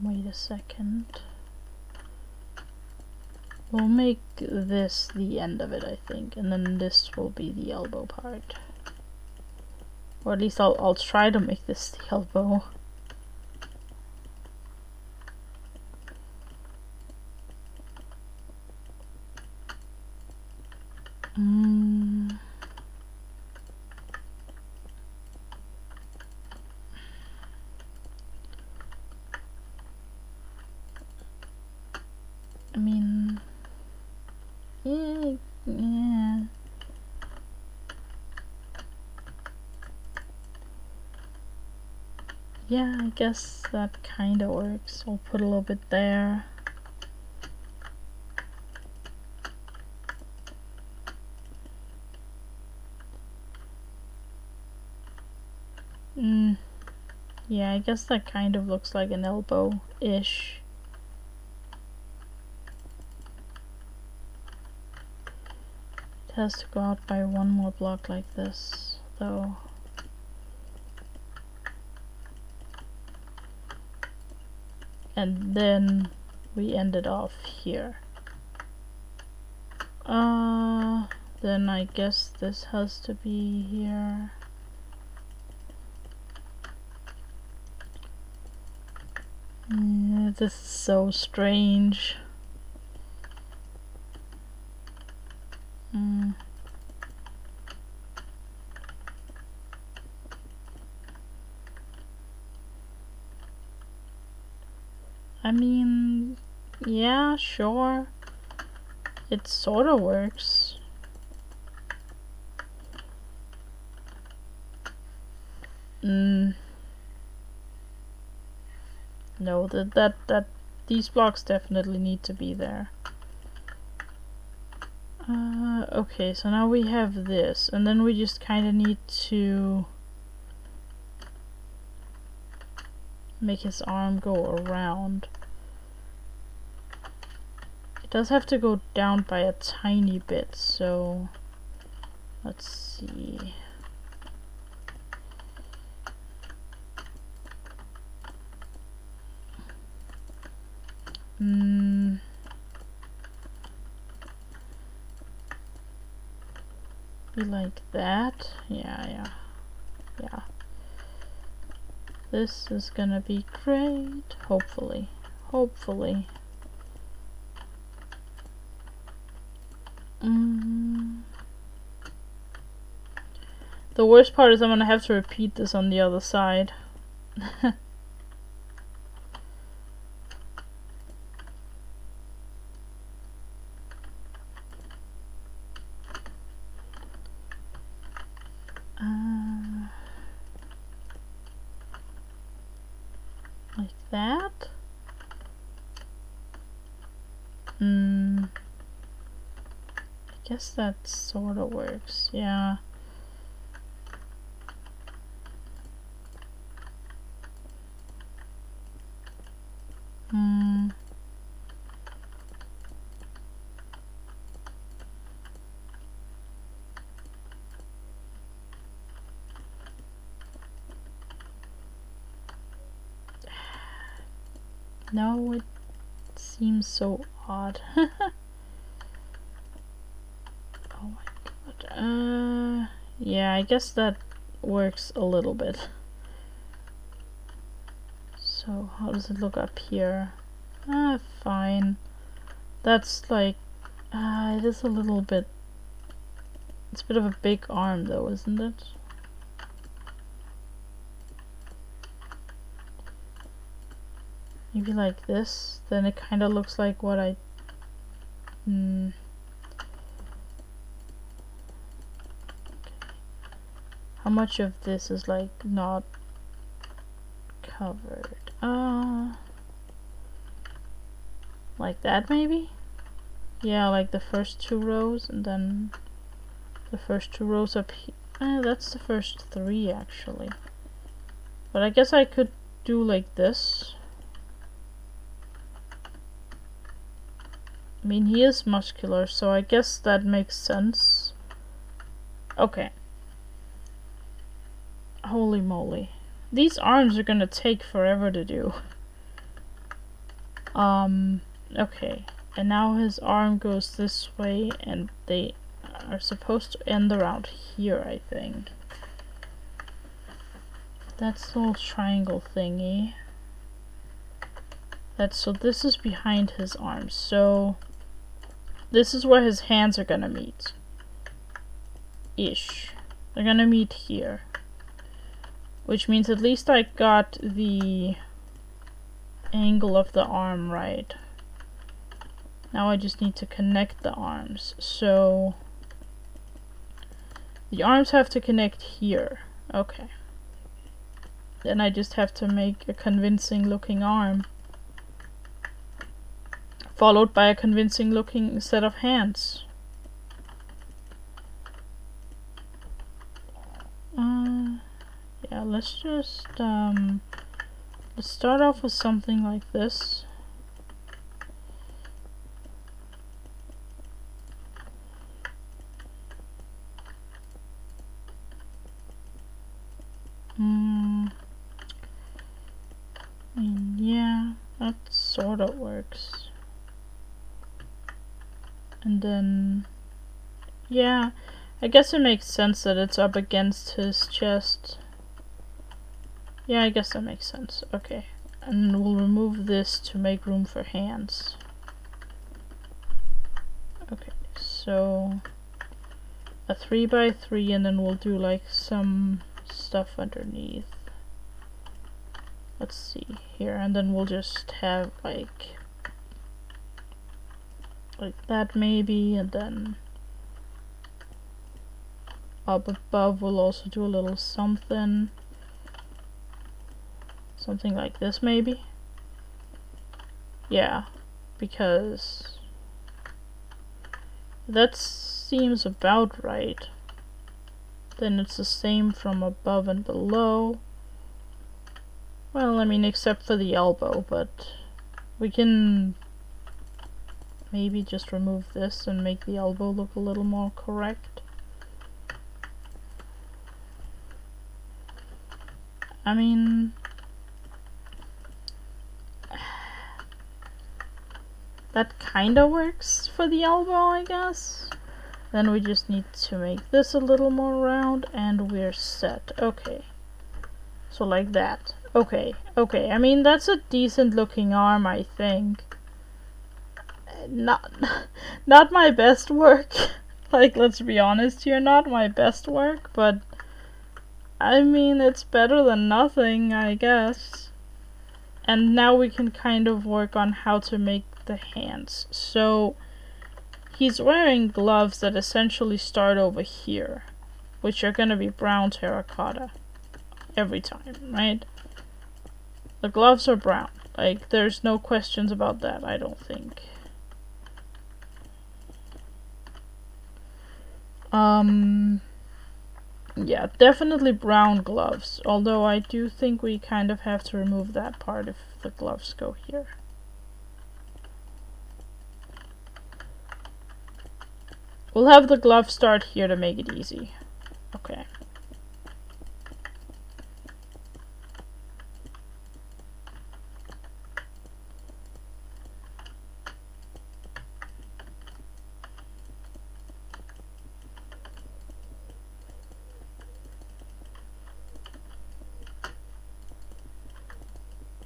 Wait a second. We'll make this the end of it, I think, and then this will be the elbow part. Or at least I'll try to make this the elbow. I mean, yeah. Yeah, I guess that kinda works. I'll put a little bit there. Yeah, I guess that kind of looks like an elbow-ish. It has to go out by one more block like this, though. And then we ended off here. Then I guess this has to be here. This is so strange. I mean, yeah, sure. It sorta works. No, these blocks definitely need to be there. Okay, so now we have this, and then we just kinda need to make his arm go around. It does have to go down by a tiny bit, so let's see. Be like that. Yeah. This is gonna be great. Hopefully. The worst part is I'm gonna have to repeat this on the other side. Like that? I guess that sorta works, yeah. No, it seems so odd. Oh my god. Yeah, I guess that works a little bit. So, how does it look up here? Fine. That's like, it is a little bit, it's a bit of a big arm though, isn't it? Maybe like this, then it kind of looks like what I... Okay. How much of this is like not covered? Like that maybe? Yeah, like the first 2 rows, and then the first 2 rows up here. That's the first 3 actually. But I guess I could do like this. I mean, he is muscular, so I guess that makes sense. Okay. Holy moly. These arms are gonna take forever to do. Okay. And now his arm goes this way, and they are supposed to end around here, I think. That's the little triangle thingy. So this is behind his arms, so this is where his hands are gonna meet. Ish. They're gonna meet here. Which means at least I got the angle of the arm right. Now I just need to connect the arms. So the arms have to connect here. Okay. Then I just have to make a convincing looking arm, followed by a convincing looking set of hands. Yeah, let's just let's start off with something like this. And yeah, that sort of works. And then, yeah, I guess it makes sense that it's up against his chest. Yeah, I guess that makes sense. Okay, and we'll remove this to make room for hands. Okay, so a 3x3, and then we'll do like some stuff underneath. Let's see here, and then we'll just have like that maybe, and then up above we'll also do a little something like this maybe. Yeah, because that seems about right. Then it's the same from above and below. Well, I mean, except for the elbow, but we can maybe just remove this and make the elbow look a little more correct. I mean, that kinda works for the elbow, I guess. Then we just need to make this a little more round and we're set. Okay. So like that. Okay, okay. I mean, that's a decent looking arm, I think. Not my best work. Like, let's be honest here, not my best work, but I mean, it's better than nothing, I guess. And now we can kind of work on how to make the hands. So he's wearing gloves that essentially start over here, which are gonna be brown terracotta every time, right? The gloves are brown. Like, there's no questions about that, I don't think. Yeah, definitely brown gloves, although I do think we kind of have to remove that part if the gloves go here. We'll have the glove start here to make it easy. Okay.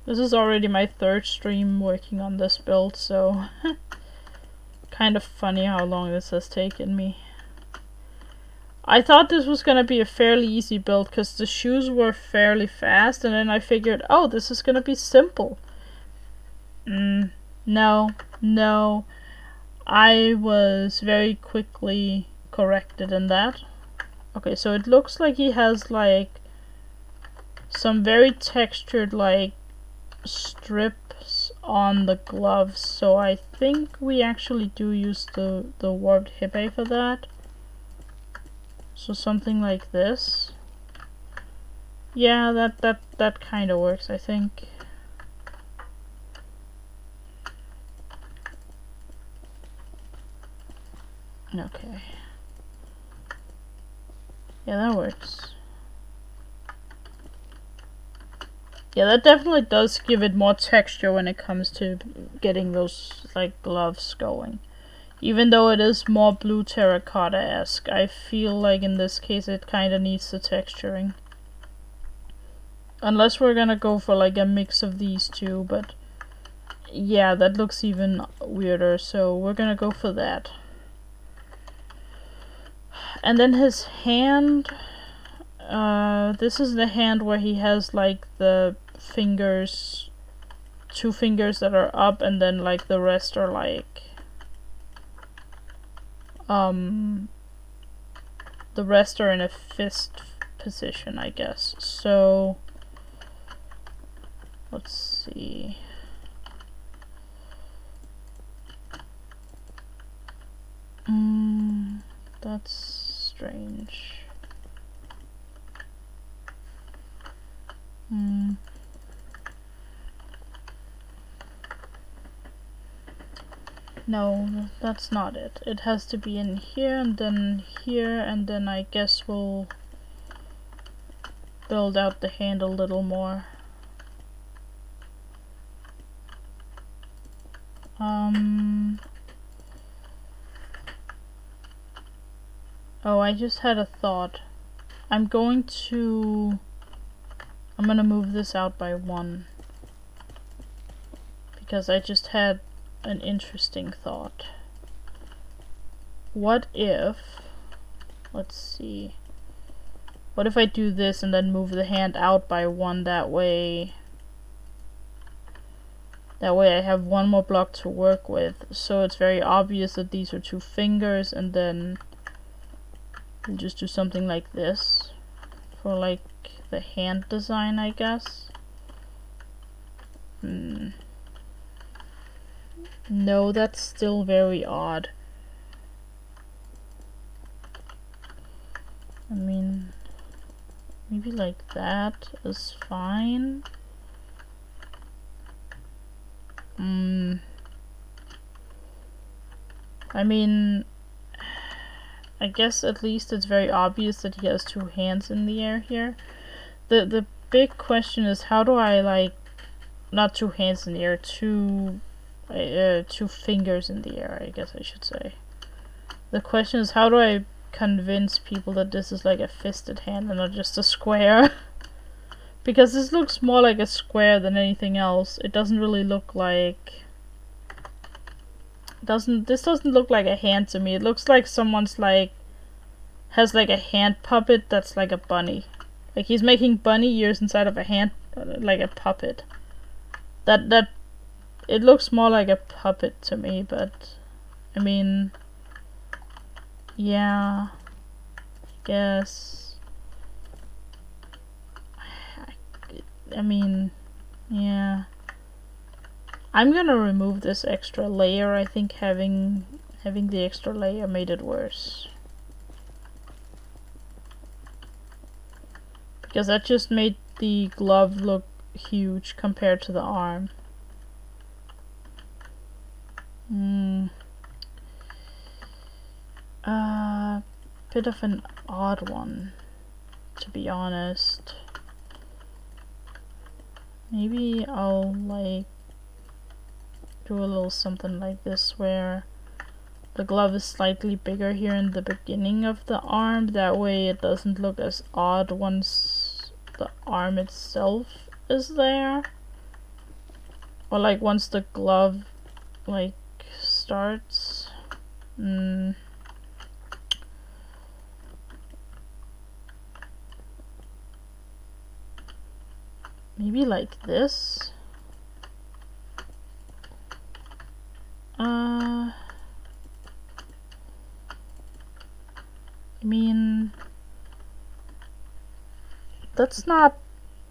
This is already my third stream working on this build, so kind of funny how long this has taken me. I thought this was gonna be a fairly easy build because the shoes were fairly fast, and then I figured, oh, this is gonna be simple. No, no. I was very quickly corrected in that. Okay, so it looks like he has like some very textured like strips on the gloves, so I think we actually do use the warped hippe for that. So something like this. Yeah, that kind of works, I think. Okay. Yeah, that works. Yeah, that definitely does give it more texture when it comes to getting those, like, gloves going. Even though it is more blue terracotta-esque, I feel like in this case it kinda needs the texturing. Unless we're gonna go for, like, a mix of these two, but yeah, that looks even weirder, so we're gonna go for that. And then his hand, this is the hand where he has like the fingers, 2 fingers that are up, and then like the rest are like, the rest are in a fist position, I guess. So, let's see. That's strange. No, that's not it. It has to be in here, and then I guess we'll build out the hand a little more. Oh, I just had a thought. I'm gonna move this out by 1. Because I just had an interesting thought. What if, let's see, what if I do this and then move the hand out by 1, that way I have 1 more block to work with, so it's very obvious that these are 2 fingers, and then we'll just do something like this for like the hand design, I guess. No, that's still very odd. I mean, maybe like that is fine. I mean, I guess at least it's very obvious that he has two hands in the air here. The big question is, how do I, like, not two hands in the air, two fingers in the air, I guess I should say. The question is, how do I convince people that this is like a fisted hand and not just a square? Because this looks more like a square than anything else. It doesn't really look like... This doesn't look like a hand to me. It looks like someone's like... has like a hand puppet that's like a bunny. Like he's making bunny ears inside of a hand, like a puppet. That it looks more like a puppet to me, but I mean, yeah, I guess. I mean, yeah. I'm gonna remove this extra layer. I think having the extra layer made it worse. Because that just made the glove look huge compared to the arm. Bit of an odd one, to be honest. Maybe I'll like do a little something like this where the glove is slightly bigger here in the beginning of the arm. That way it doesn't look as odd once the arm itself is there. Or like once the glove like starts. Maybe like this. I mean, that's not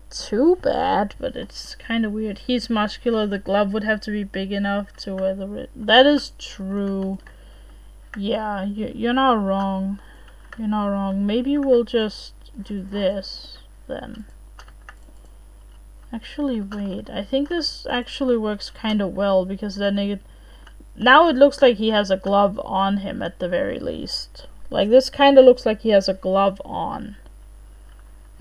too bad, but it's kind of weird. He's muscular, the glove would have to be big enough to weather it. That is true. Yeah, you're not wrong. You're not wrong. Maybe we'll just do this then. Actually, wait. I think this actually works kind of well, because then now it looks like he has a glove on him at the very least. Like, this kind of looks like he has a glove on.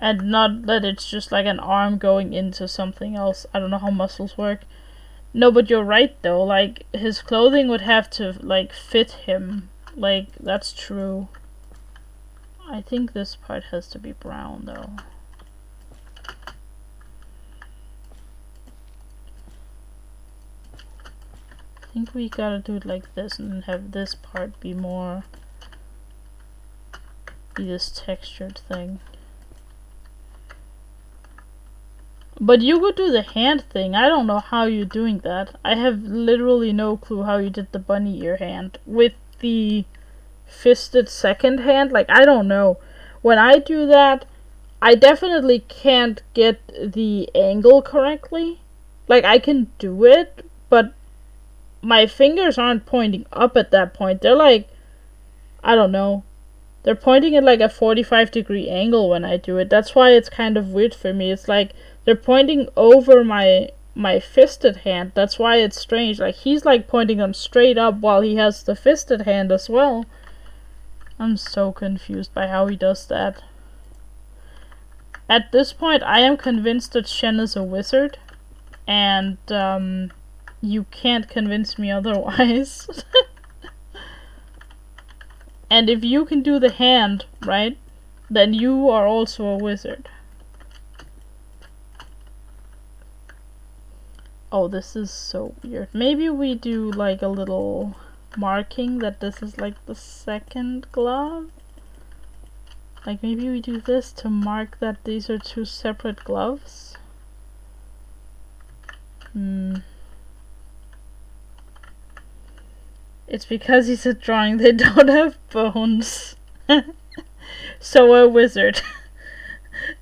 And not that it's just like an arm going into something else. I don't know how muscles work. No, but you're right though. Like, his clothing would have to, like, fit him. Like, that's true. I think this part has to be brown though. I think we gotta do it like this and have this part be this textured thing. But you could do the hand thing. I don't know how you're doing that. I have literally no clue how you did the bunny ear hand. With the fisted second hand, like, I don't know. When I do that, I definitely can't get the angle correctly. Like, I can do it, but my fingers aren't pointing up at that point. They're like, I don't know. They're pointing at like a 45-degree angle when I do it. That's why it's kind of weird for me. It's like they're pointing over my fisted hand. That's why it's strange. Like, he's like pointing them straight up while he has the fisted hand as well. I'm so confused by how he does that. At this point, I am convinced that Shen is a wizard. And, you can't convince me otherwise. And if you can do the hand, right, then you are also a wizard. Oh, this is so weird. Maybe we do like a little marking that this is like the second glove. Like, maybe we do this to mark that these are two separate gloves. It's because he's a drawing, they don't have bones. So a wizard.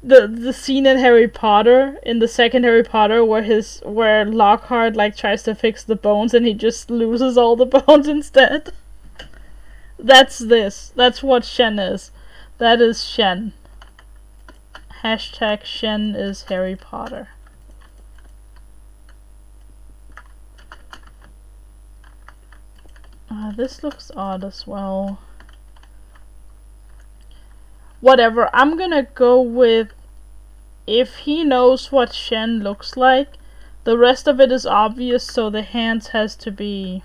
The scene in Harry Potter, in the second Harry Potter, where Lockhart like tries to fix the bones and he just loses all the bones instead. That's this. That's what Shen is. That is Shen. Hashtag Shen is Harry Potter. This looks odd as well. Whatever, I'm gonna go with if he knows what Shen looks like. The rest of it is obvious, so the hands has to be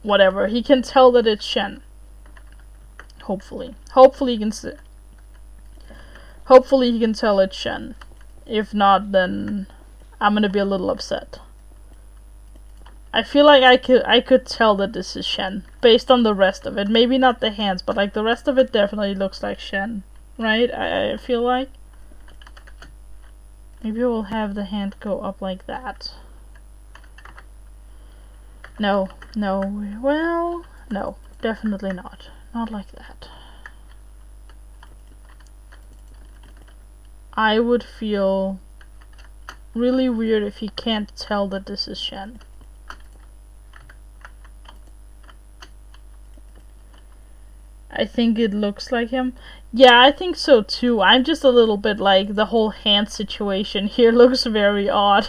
whatever. He can tell that it's Shen. Hopefully. Hopefully he can tell it's Shen. If not, then I'm gonna be a little upset. I feel like I could tell that this is Shen based on the rest of it. Maybe not the hands, but like the rest of it definitely looks like Shen, right? I feel like maybe we'll have the hand go up like that. No, well, no, definitely not. Not like that. I would feel really weird if he can't tell that this is Shen. I think it looks like him. Yeah, I think so too. I'm just a little bit like, the whole hand situation here looks very odd.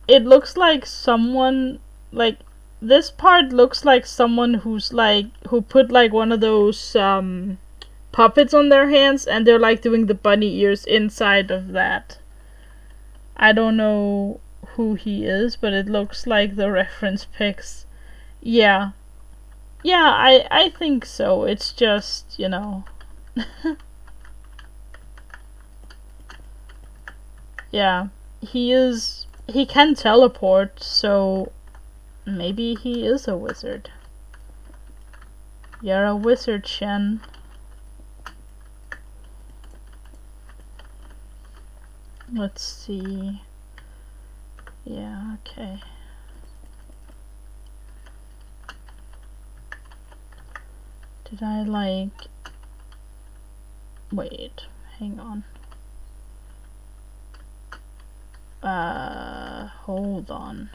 It looks like someone, like, this part looks like someone who's like, who put like one of those puppets on their hands and they're like doing the bunny ears inside of that. I don't know who he is, but it looks like the reference pics. Yeah. Yeah, I think so. It's just, you know. Yeah, he can teleport, so maybe he is a wizard. You're a wizard, Shen. Let's see. Yeah, okay. Did I like... Wait, hang on. Hold on.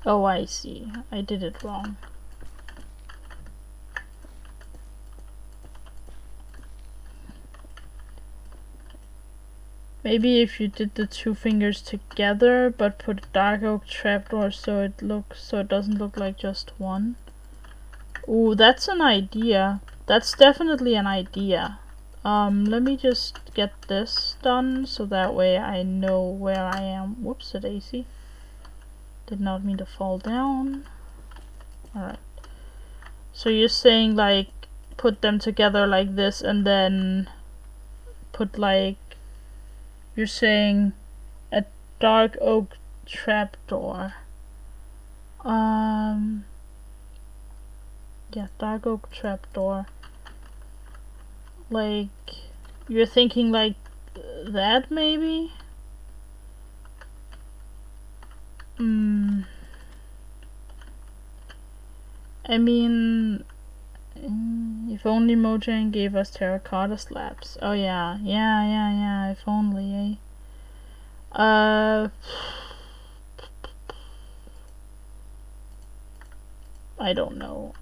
Oh, I see. I did it wrong. Maybe if you did the two fingers together, but put a dark oak trapdoor so it doesn't look like just one. Ooh, that's an idea. That's definitely an idea. Let me just get this done so that way I know where I am. Whoops, a daisy. Did not mean to fall down. Alright. So you're saying like put them together like this and then put like, you're saying a dark oak trapdoor. Yeah, dark oak trapdoor. Like, you're thinking like that maybe? I mean, if only Mojang gave us terracotta slabs. Oh yeah, if only, eh? I don't know.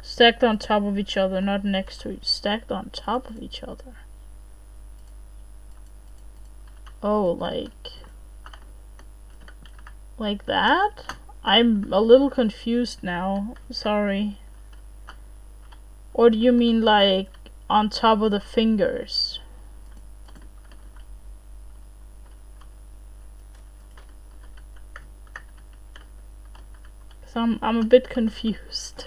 Stacked on top of each other, not next to each. Stacked on top of each other. Oh, like that? I'm a little confused now. Sorry. Or do you mean like on top of the fingers? So I'm a bit confused.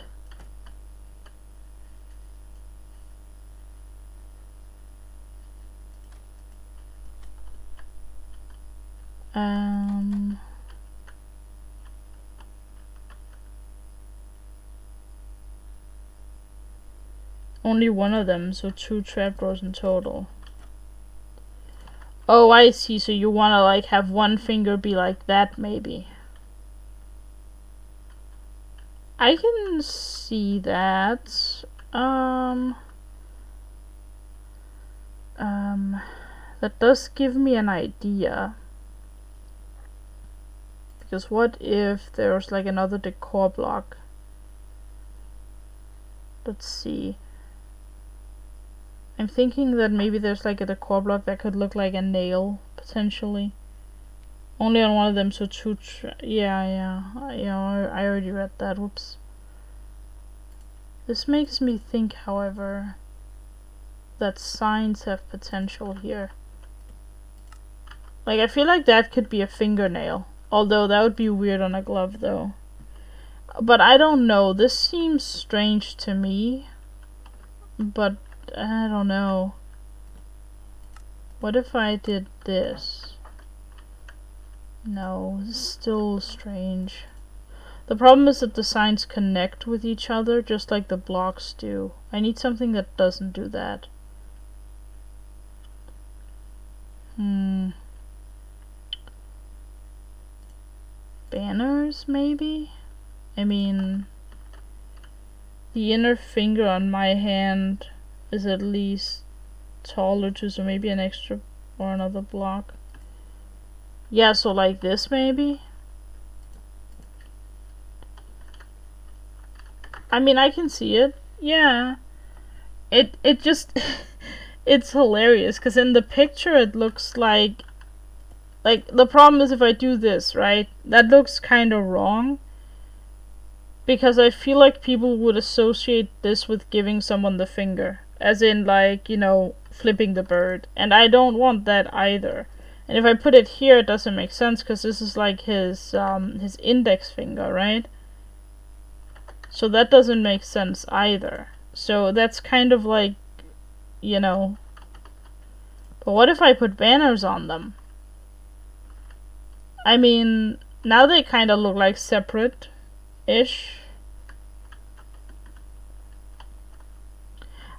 Only one of them, so 2 trapdoors in total. Oh, I see. So you wanna like have one finger be like that, maybe. I can see that. That does give me an idea. Because what if there's like another decor block? Let's see. I'm thinking that maybe there's like a decor block that could look like a nail, potentially. Only on one of them, so two. Yeah. I already read that. Whoops. This makes me think, however, that signs have potential here. Like, I feel like that could be a fingernail. Although that would be weird on a glove, though. But I don't know. This seems strange to me. But I don't know. What if I did this? No, this is still strange. The problem is that the signs connect with each other just like the blocks do. I need something that doesn't do that. Banners, maybe? I mean, the inner finger on my hand is at least taller too, so maybe an extra or another block. Yeah, so like this maybe? I mean, I can see it. Yeah. It just it's hilarious because in the picture it looks like the problem is if I do this, right? That looks kind of wrong. Because I feel like people would associate this with giving someone the finger. As in, like, you know, flipping the bird. And I don't want that either. And if I put it here, it doesn't make sense because this is like his index finger, right? So that doesn't make sense either. So that's kind of like, you know. But what if I put banners on them? I mean, now they kind of look like separate-ish.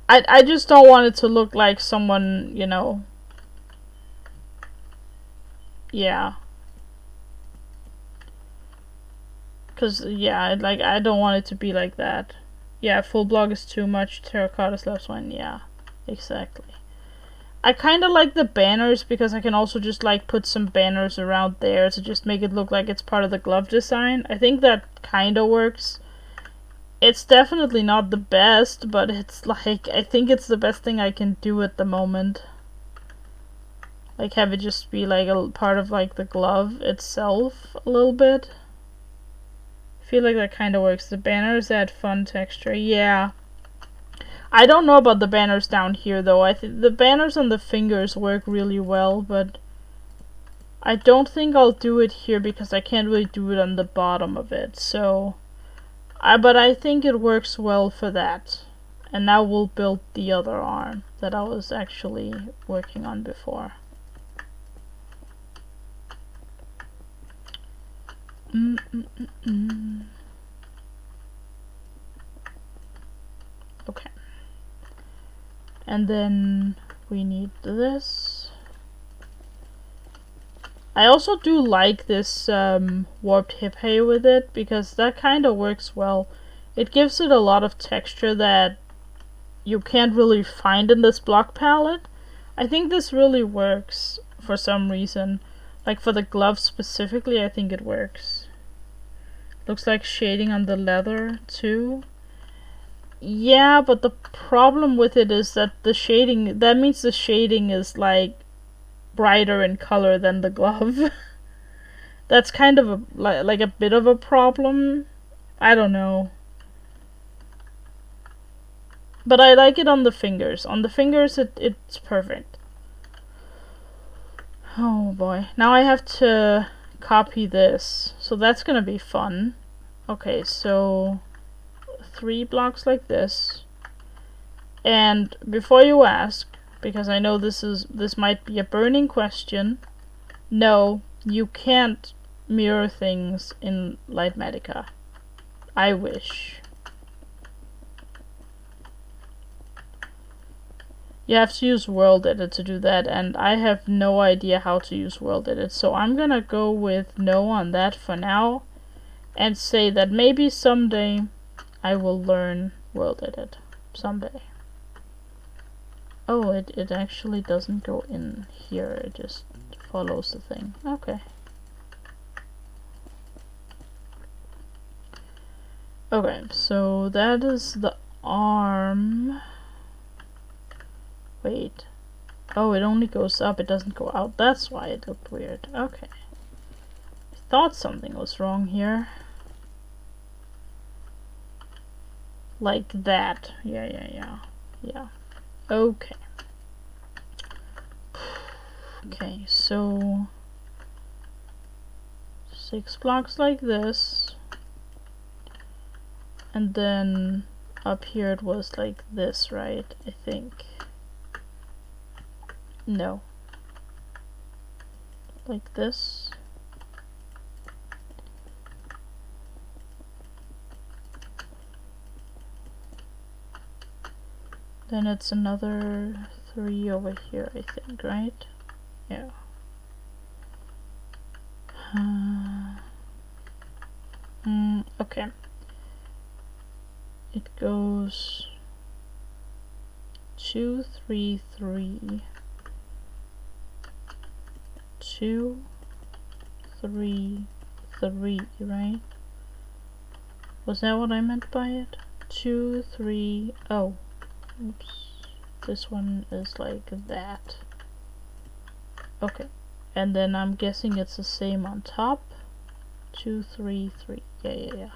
I just don't want it to look like someone, you know. Yeah. Cause yeah, like I don't want it to be like that. Yeah, full block is too much. Terracotta slabs one. Yeah, exactly. I kind of like the banners because I can also just like put some banners around there to just make it look like it's part of the glove design. I think that kind of works. It's definitely not the best, but it's like, I think it's the best thing I can do at the moment. Like have it just be like a part of like the glove itself a little bit. I feel like that kind of works. The banners add fun texture. Yeah. I don't know about the banners down here though. I think the banners on the fingers work really well, but I don't think I'll do it here because I can't really do it on the bottom of it. So, but I think it works well for that. And now we'll build the other arm that I was actually working on before. Okay. And then we need this. I also do like this warped hip hay with it because that kind of works well. It gives it a lot of texture that you can't really find in this block palette. I think this really works for some reason. Like for the glove specifically, I think it works. Looks like shading on the leather too. Yeah, but the problem with it is that the shading, that means the shading is like brighter in color than the glove. That's kind of a, like a bit of a problem. I don't know. But I like it on the fingers. On the fingers it's perfect. Oh boy. Now I have to copy this. So that's gonna be fun. Okay, so 3 blocks like this. And before you ask, because I know this might be a burning question, no, you can't mirror things in Lightmatica. I wish. You have to use World Edit to do that, and I have no idea how to use World Edit, so I'm gonna go with no on that for now, and say that maybe someday I will learn World Edit. Someday. Oh, it actually doesn't go in here, it just follows the thing. Okay. Okay, so that is the arm. Wait. Oh, it only goes up, it doesn't go out. That's why it looked weird. Okay. thought something was wrong here. Like that. Yeah. Okay. Okay, so 6 blocks like this. And then up here it was like this, right? I think. No. Like this. Then it's another 3 over here, I think, right? Yeah. Okay. It goes 2, 3, 3. 2, 3, 3, right? Was that what I meant by it? 2, 3, oh. Oops. This one is like that. Okay. And then I'm guessing it's the same on top. 2, 3, 3. Yeah.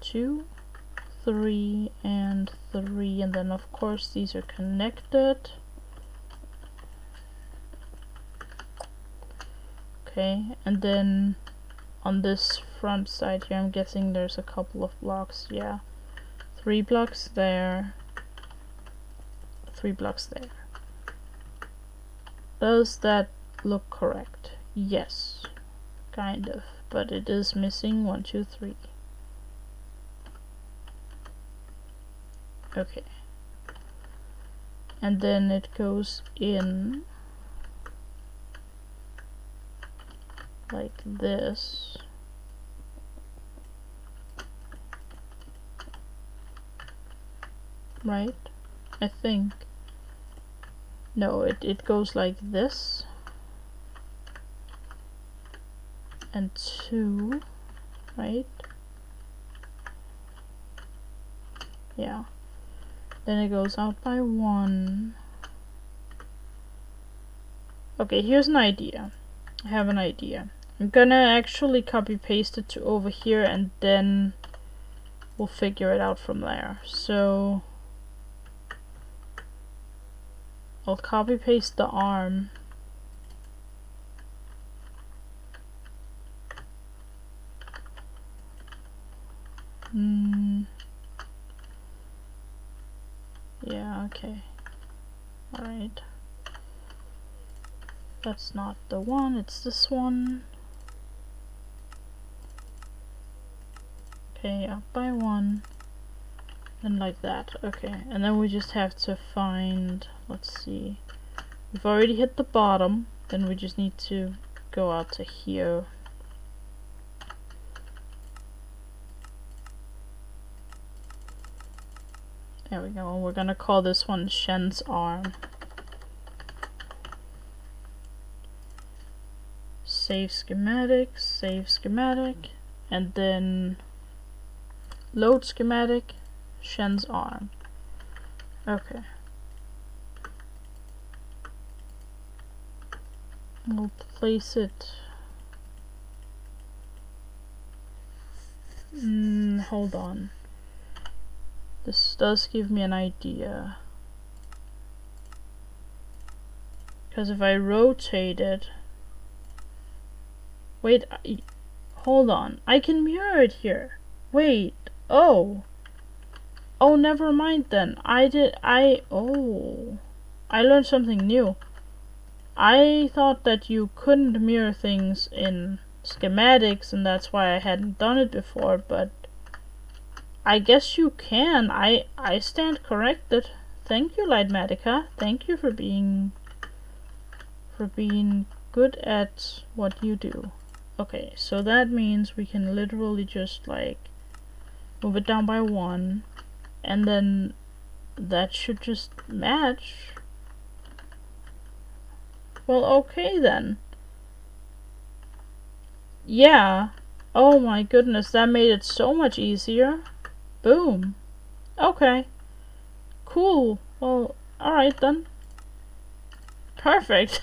2, 3, and 3. And then of course these are connected. Okay. And then on this front side here, I'm guessing there's a couple of blocks. Yeah. 3 blocks there. 3 blocks there. Does that look correct? Yes, kind of, but it is missing 1, 2, 3. Okay, and then it goes in like this. Right? I think. No, it goes like this. And 2, right? Yeah. Then it goes out by 1. Okay, here's an idea. I have an idea. I'm gonna actually copy paste it to over here and then we'll figure it out from there. So I'll copy paste the arm. Yeah, okay. Alright. That's not the one, it's this one. Okay, up by 1. And like that. Okay, and then we just have to find, let's see. We've already hit the bottom, then we just need to go out to here. There we go, and we're gonna call this one Shen's arm. Save schematic, and then load schematic, Shen's arm. Okay. We'll place it. Hold on. This does give me an idea. Because if I rotate it... Wait, hold on. I can mirror it here. Wait, oh. Oh, never mind then. I learned something new. I thought that you couldn't mirror things in schematics and that's why I hadn't done it before, but I guess you can. I stand corrected. Thank you, Lightmatica. Thank you for being good at what you do. Okay, so that means we can literally just like move it down by 1 and then that should just match. Well, okay then. Yeah. Oh my goodness, that made it so much easier. Boom. Okay. Cool. Well, alright then. Perfect.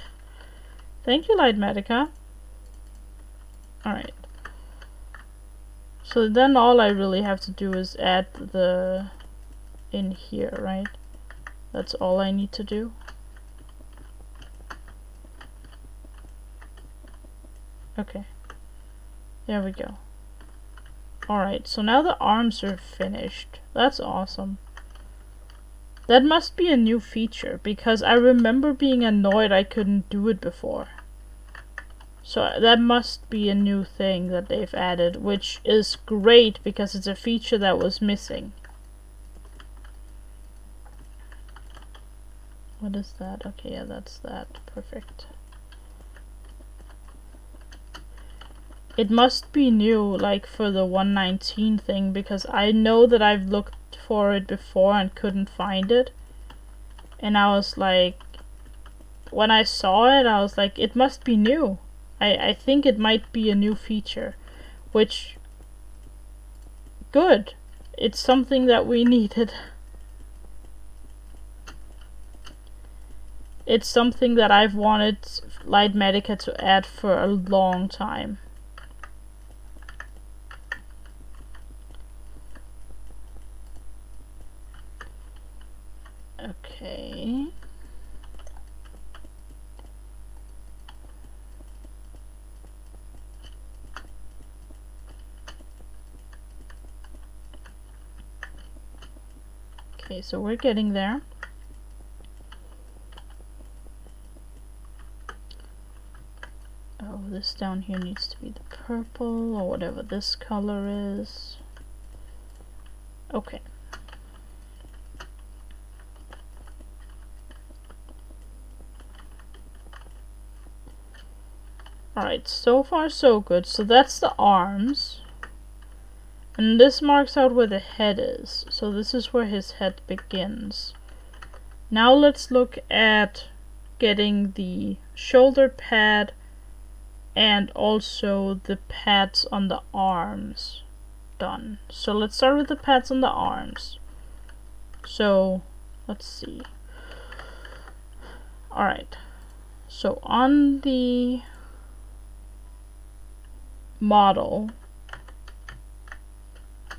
Thank you, Lightmatica. Alright. So then all I really have to do is add the in here, right? That's all I need to do. Okay. There we go. Alright, so now the arms are finished. That's awesome. That must be a new feature, because I remember being annoyed I couldn't do it before. So that must be a new thing that they've added, which is great because it's a feature that was missing. What is that? Okay, yeah, that's that. Perfect. It must be new, like for the 119 thing, because I know that I've looked for it before and couldn't find it. And I was like, when I saw it, I was like, it must be new. I think it might be a new feature, which, good. It's something that we needed. It's something that I've wanted Lightmatica to add for a long time. Okay. Okay, so we're getting there. Oh, this down here needs to be the purple, or whatever this color is. Okay. Alright, so far so good. So that's the arms. And this marks out where the head is. So this is where his head begins. Now let's look at getting the shoulder pad and also the pads on the arms done. So let's start with the pads on the arms. So let's see. Alright. So on the model,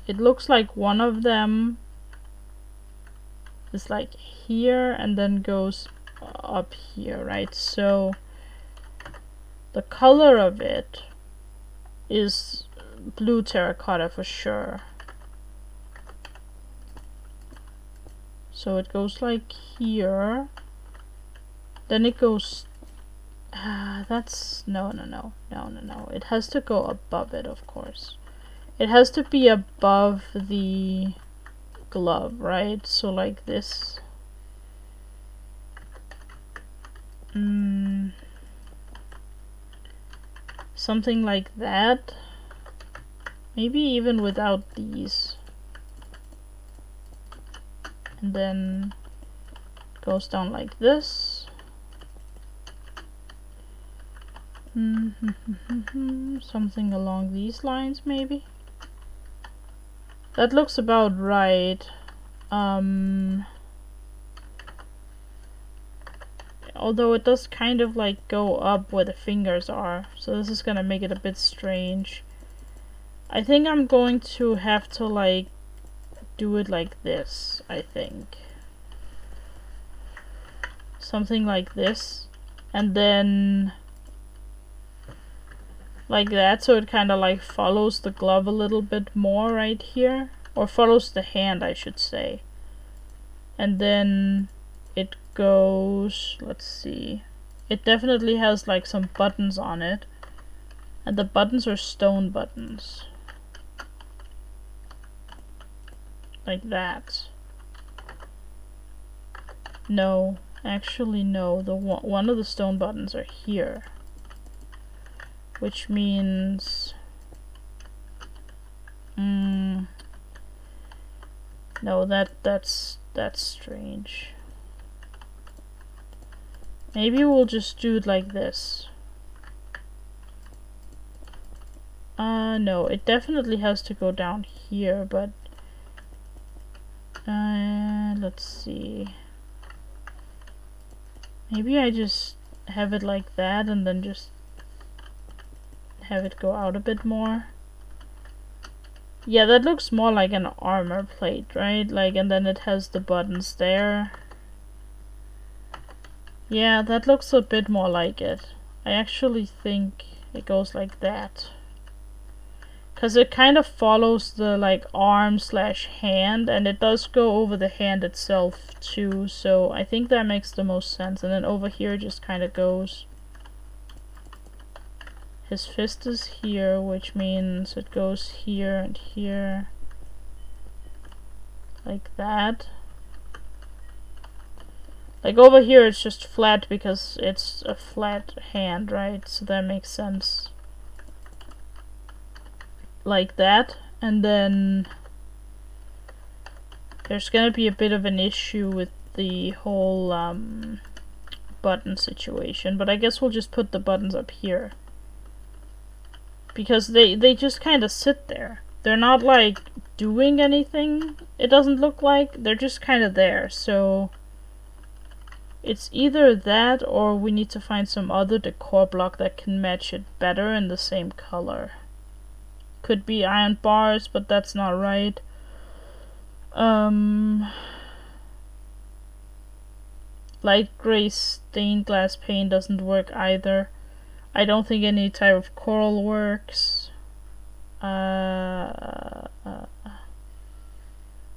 it looks like one of them is like here and then goes up here, right? So the color of it is blue terracotta for sure. So it goes like here, then it goes that's no. It has to go above it, of course. It has to be above the glove, right? So like this. Something like that. Maybe even without these. And then it goes down like this. Something along these lines, maybe. That looks about right. Although it does kind of like go up where the fingers are, so this is gonna make it a bit strange. I think I'm going to have to like do it like this, I think. Something like this, and then like that, so it kind of like follows the glove a little bit more right here, or follows the hand, I should say. And then it goes, let's see, it definitely has like some buttons on it, and the buttons are stone buttons, like that. No, actually no, the one of the stone buttons are here. Which means no, that's strange. Maybe we'll just do it like this. No, it definitely has to go down here, but let's see. Maybe I just have it like that and then just have it go out a bit more. Yeah, that looks more like an armor plate, right? Like, and then it has the buttons there. Yeah, that looks a bit more like it. I actually think it goes like that. Because it kind of follows the, like, arm/hand, and it does go over the hand itself, too. So I think that makes the most sense. And then over here it just kind of goes. His fist is here, which means it goes here and here. Like that. Like over here it's just flat because it's a flat hand, right? So that makes sense. Like that. And then there's gonna be a bit of an issue with the whole button situation. But I guess we'll just put the buttons up here. Because they just kind of sit there. They're not like doing anything, it doesn't look like. They're just kind of there. So it's either that or we need to find some other decor block that can match it better in the same color. Could be iron bars, but that's not right. Light gray stained glass paint doesn't work either. I don't think any type of coral works.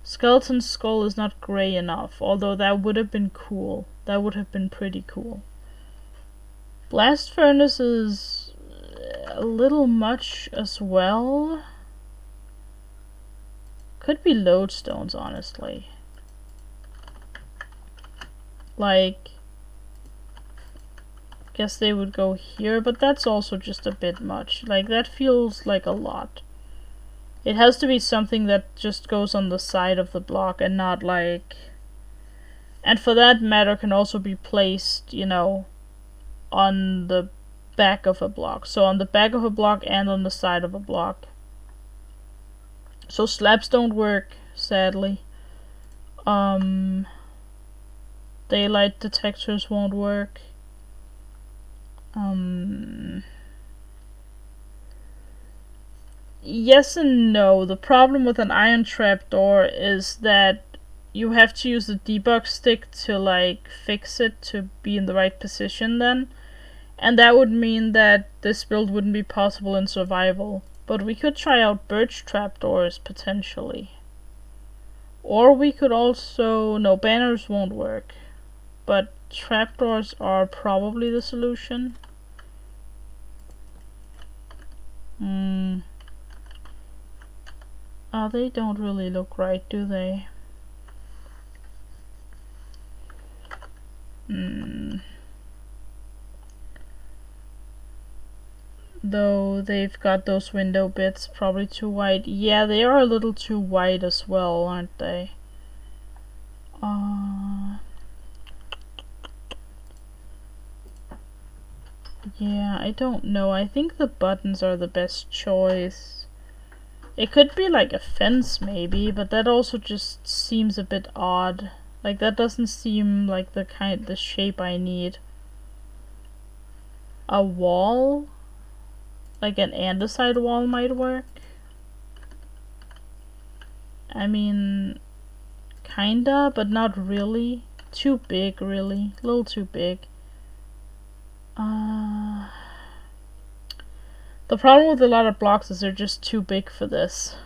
Skeleton skull is not gray enough, although that would have been cool. That would have been pretty cool. Blast furnace is a little much as well. Could be lodestones, honestly. Like, guess they would go here, but that's also just a bit much. Like, that feels like a lot. It has to be something that just goes on the side of the block and not like... And for that matter can also be placed, you know, on the back of a block. So on the back of a block and on the side of a block. So slabs don't work, sadly. Daylight detectors won't work. Yes and no. The problem with an iron trapdoor is that you have to use the debug stick to like fix it to be in the right position then. And that would mean that this build wouldn't be possible in survival. But we could try out birch trapdoors potentially. Or we could also... No, banners won't work. But trapdoors are probably the solution. They don't really look right, do they? Though they've got those window bits probably too wide. Yeah, they are a little too wide as well, aren't they? Yeah, I don't know. I think the buttons are the best choice. It could be like a fence maybe, but that also just seems a bit odd. Like that doesn't seem like the shape I need. A wall? Like an andesite wall might work. I mean, kinda, but not really. Too big, really. A little too big. The problem with a lot of blocks is they're just too big for this.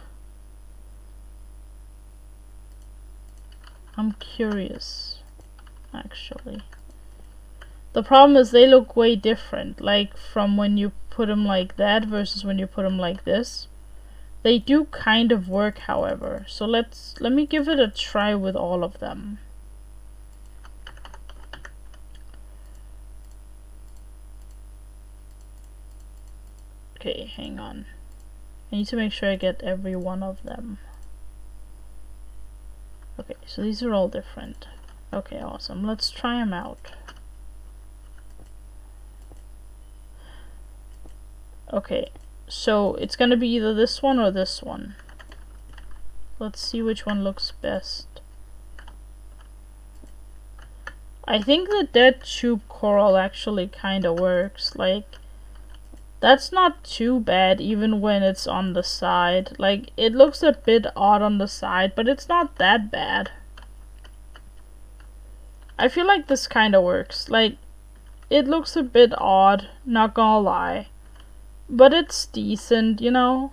I'm curious, actually. The problem is they look way different, like from when you put them like that versus when you put them like this. They do kind of work, however. So let me give it a try with all of them. Okay, hang on. I need to make sure I get every one of them. Okay, so these are all different. Okay, awesome. Let's try them out. Okay, so it's gonna be either this one or this one. Let's see which one looks best. I think the dead tube coral actually kinda works. Like, That's not too bad even when it's on the side. Like, it looks a bit odd on the side, but it's not that bad. I feel like this kind of works. Like, it looks a bit odd, not gonna lie. But it's decent, you know?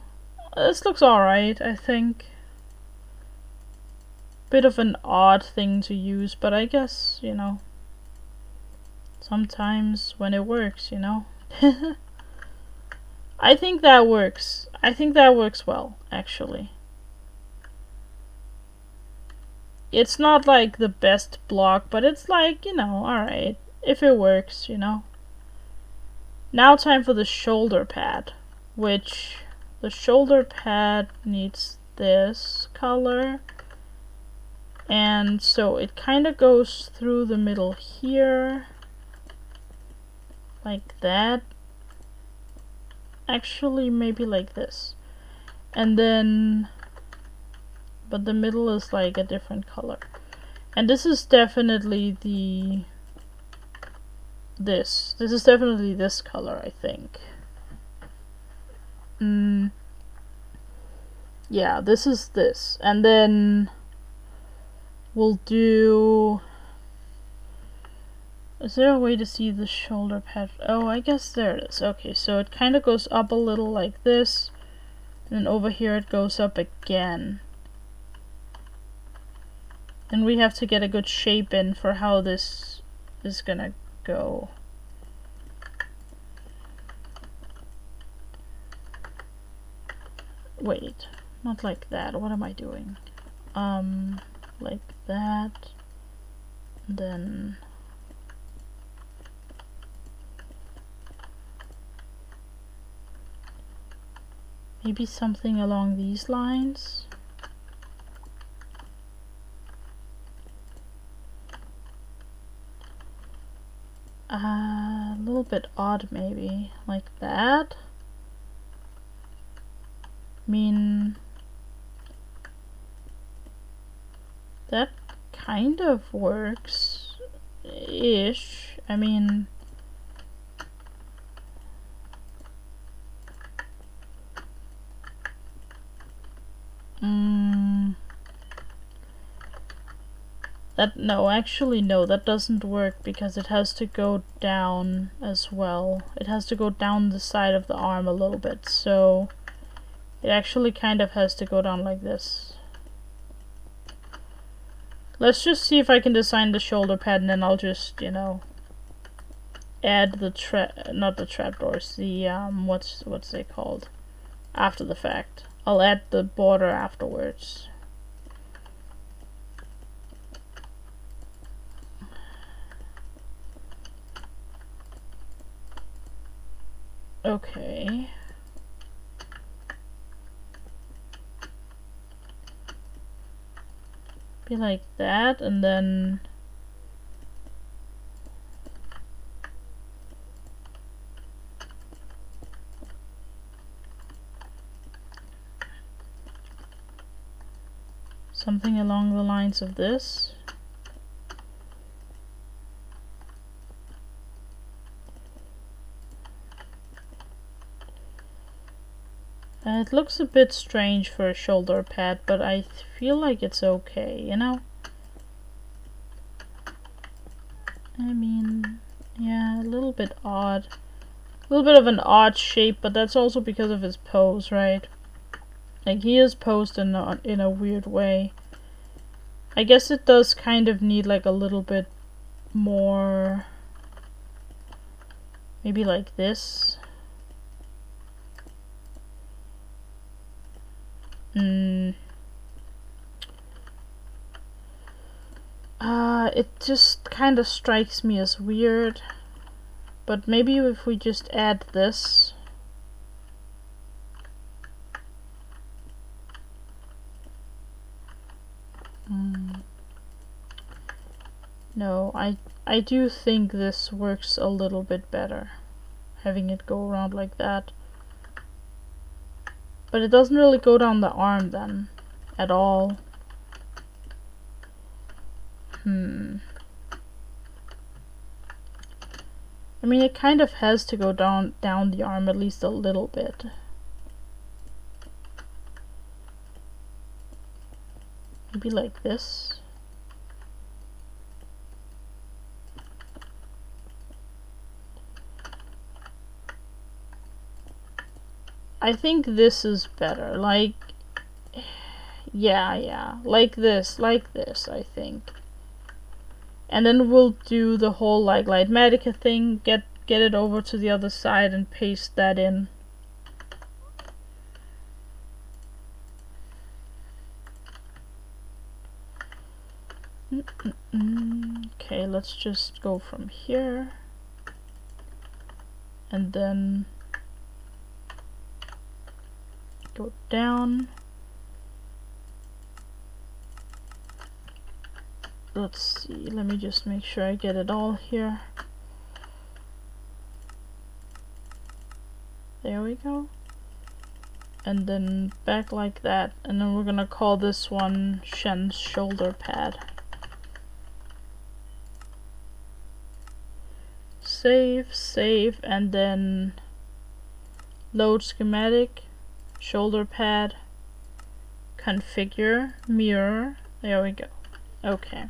This looks alright, I think. Bit of an odd thing to use, but I guess, you know, sometimes when it works, you know? I think that works. I think that works well, actually. It's not like the best block, but it's like, you know, alright. If it works, you know. Now time for the shoulder pad, which the shoulder pad needs this color. And so it kind of goes through the middle here, like that. Actually, maybe like this. And then, but the middle is like a different color. And this is definitely this is definitely this color, I think. Yeah, this is this. And then we'll do... Is there a way to see the shoulder pad? Oh, I guess there it is. Okay, so it kind of goes up a little like this. And then over here it goes up again. And we have to get a good shape in for how this is gonna go. Wait, not like that. What am I doing? Like that. Then maybe something along these lines. A little bit odd, maybe like that. I mean, that kind of works ish. I mean, no, actually no, that doesn't work because it has to go down as well. It has to go down the side of the arm a little bit, so it actually kind of has to go down like this. Let's just see if I can design the shoulder pad, and then I'll just, you know, add the not the trapdoors, the what's they called after the fact. I'll add the border afterwards. Okay. Be like that, and then something along the lines of this. It looks a bit strange for a shoulder pad, but I feel like it's okay, you know? I mean, yeah, a little bit odd. A little bit of an odd shape, but that's also because of his pose, right? Like, he is posed in a weird way. I guess it does kind of need like a little bit more, maybe like this. It just kind of strikes me as weird. But maybe if we just add this. No, I do think this works a little bit better, having it go around like that. But it doesn't really go down the arm then, at all. I mean, it kind of has to go down the arm at least a little bit. Maybe like this. I think this is better. Like, yeah, like this, I think. And then we'll do the whole like Lightmatica thing, get it over to the other side and paste that in. Okay, let's just go from here and then go down. Let's see, let me just make sure I get it all here. There we go. And then back like that, and then we're gonna call this one Shen's shoulder pad. Save, and then load schematic, shoulder pad, configure, mirror. There we go. Okay.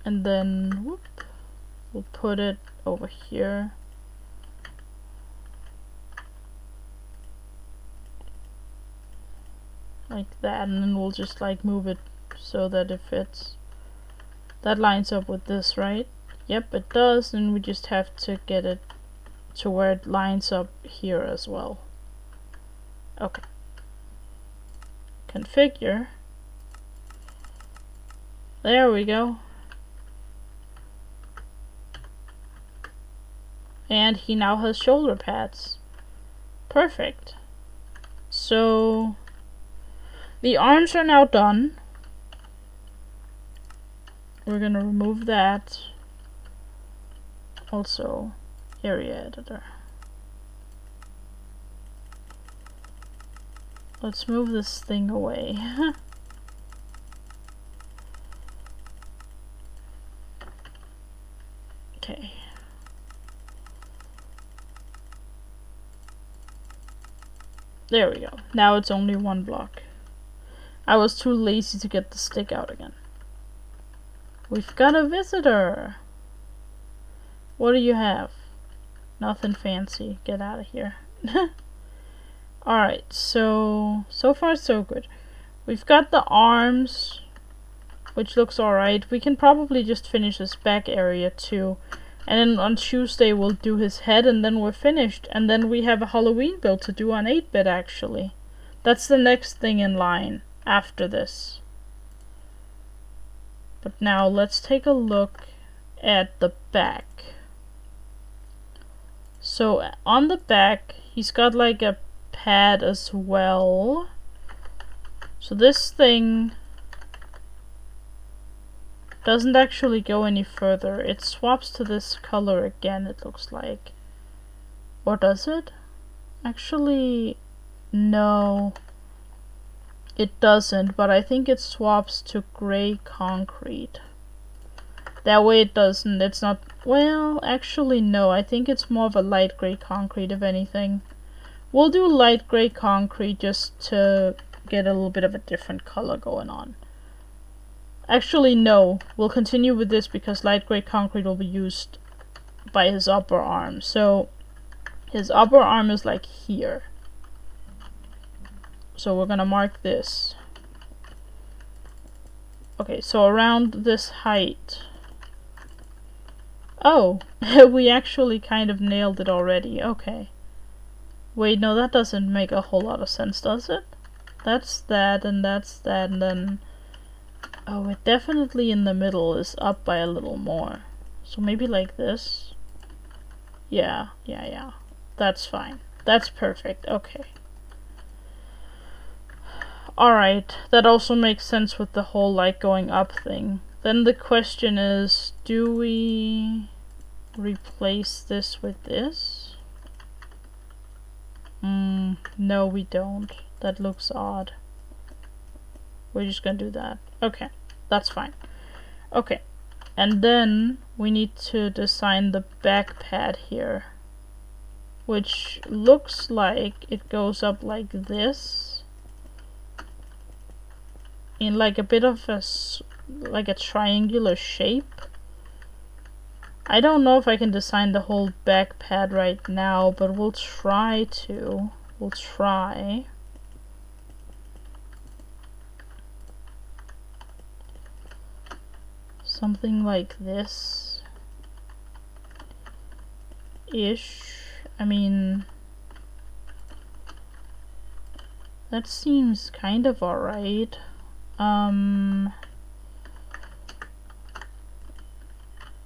And then whoop, we'll put it over here. Like that, and then we'll just like move it so that it fits. That lines up with this, right? Yep, it does, and we just have to get it to where it lines up here as well. Okay. Configure. There we go. And he now has shoulder pads. Perfect. So the arms are now done. We're gonna remove that. Also, area editor. Let's move this thing away. Okay. There we go. Now it's only one block. I was too lazy to get the stick out again. We've got a visitor! What do you have? Nothing fancy. Get out of here. Alright, so far so good. We've got the arms, which looks alright. We can probably just finish his back area too. And then on Tuesday we'll do his head, and then we're finished. And then we have a Halloween build to do on 8-bit actually. That's the next thing in line after this. But now let's take a look at the back. So on the back he's got like a pad as well. So this thing doesn't actually go any further. It swaps to this color again, it looks like. Or does it? Actually, no. It doesn't, but I think it swaps to gray concrete. That way it doesn't, it's not, well, actually no, I think it's more of a light gray concrete if anything. We'll do light gray concrete just to get a little bit of a different color going on. Actually no, we'll continue with this because light gray concrete will be used by his upper arm. So his upper arm is like here. So we're gonna mark this. Okay, so around this height. Oh, we actually kind of nailed it already. Okay. Wait, no, that doesn't make a whole lot of sense, does it? That's that, and that's that, and then... Oh, it definitely in the middle is up by a little more. So maybe like this? Yeah. That's fine. That's perfect. Okay. Alright, that also makes sense with the whole like going up thing. Then the question is, do we replace this with this? No we don't. That looks odd. We're just gonna do that. Okay, that's fine. Okay, And then we need to design the back pad here, which looks like it goes up like this, in like a bit of like a triangular shape. I don't know if I can design the whole back pad right now, but we'll try to. We'll try. Something like this ish. I mean, that seems kind of alright. I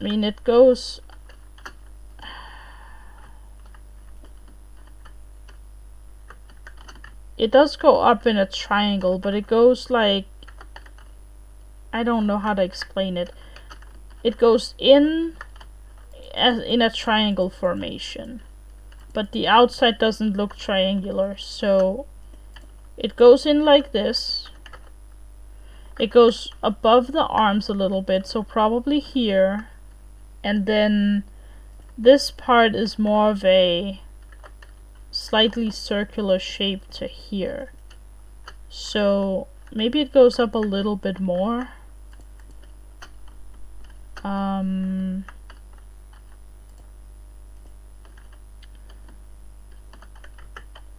mean, it goes... It does go up in a triangle, but it goes like... I don't know how to explain it. It goes in as in a triangle formation, but the outside doesn't look triangular, so it goes in like this. It goes above the arms a little bit, so probably here, and then this part is more of a slightly circular shape to here, so maybe it goes up a little bit more.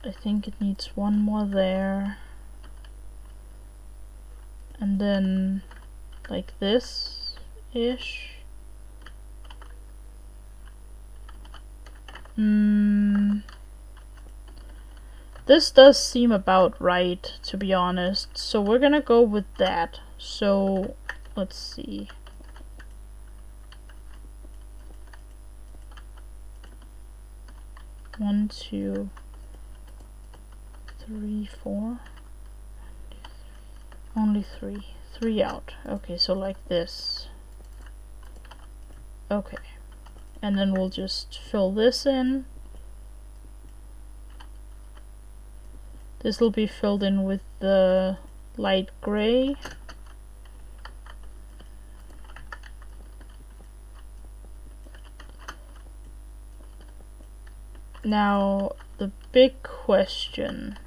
I think it needs one more there, and then like this ish. This does seem about right, to be honest, so we're gonna go with that. So let's see. One, two, three, four. Only three out. Okay, so like this. Okay, and then we'll just fill this in. This will be filled in with the light gray. Now, the big question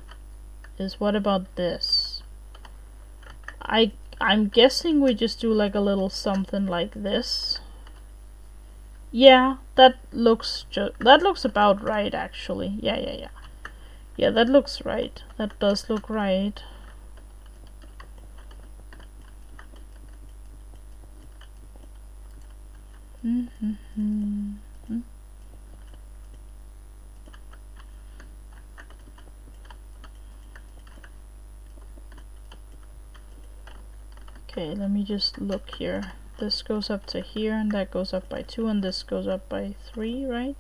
is, what about this? I'm guessing we just do like a little something like this. Yeah, that looks about right, actually. Yeah, that looks right. That does look right. Okay, let me just look here. This goes up to here, and that goes up by 2, and this goes up by 3, right?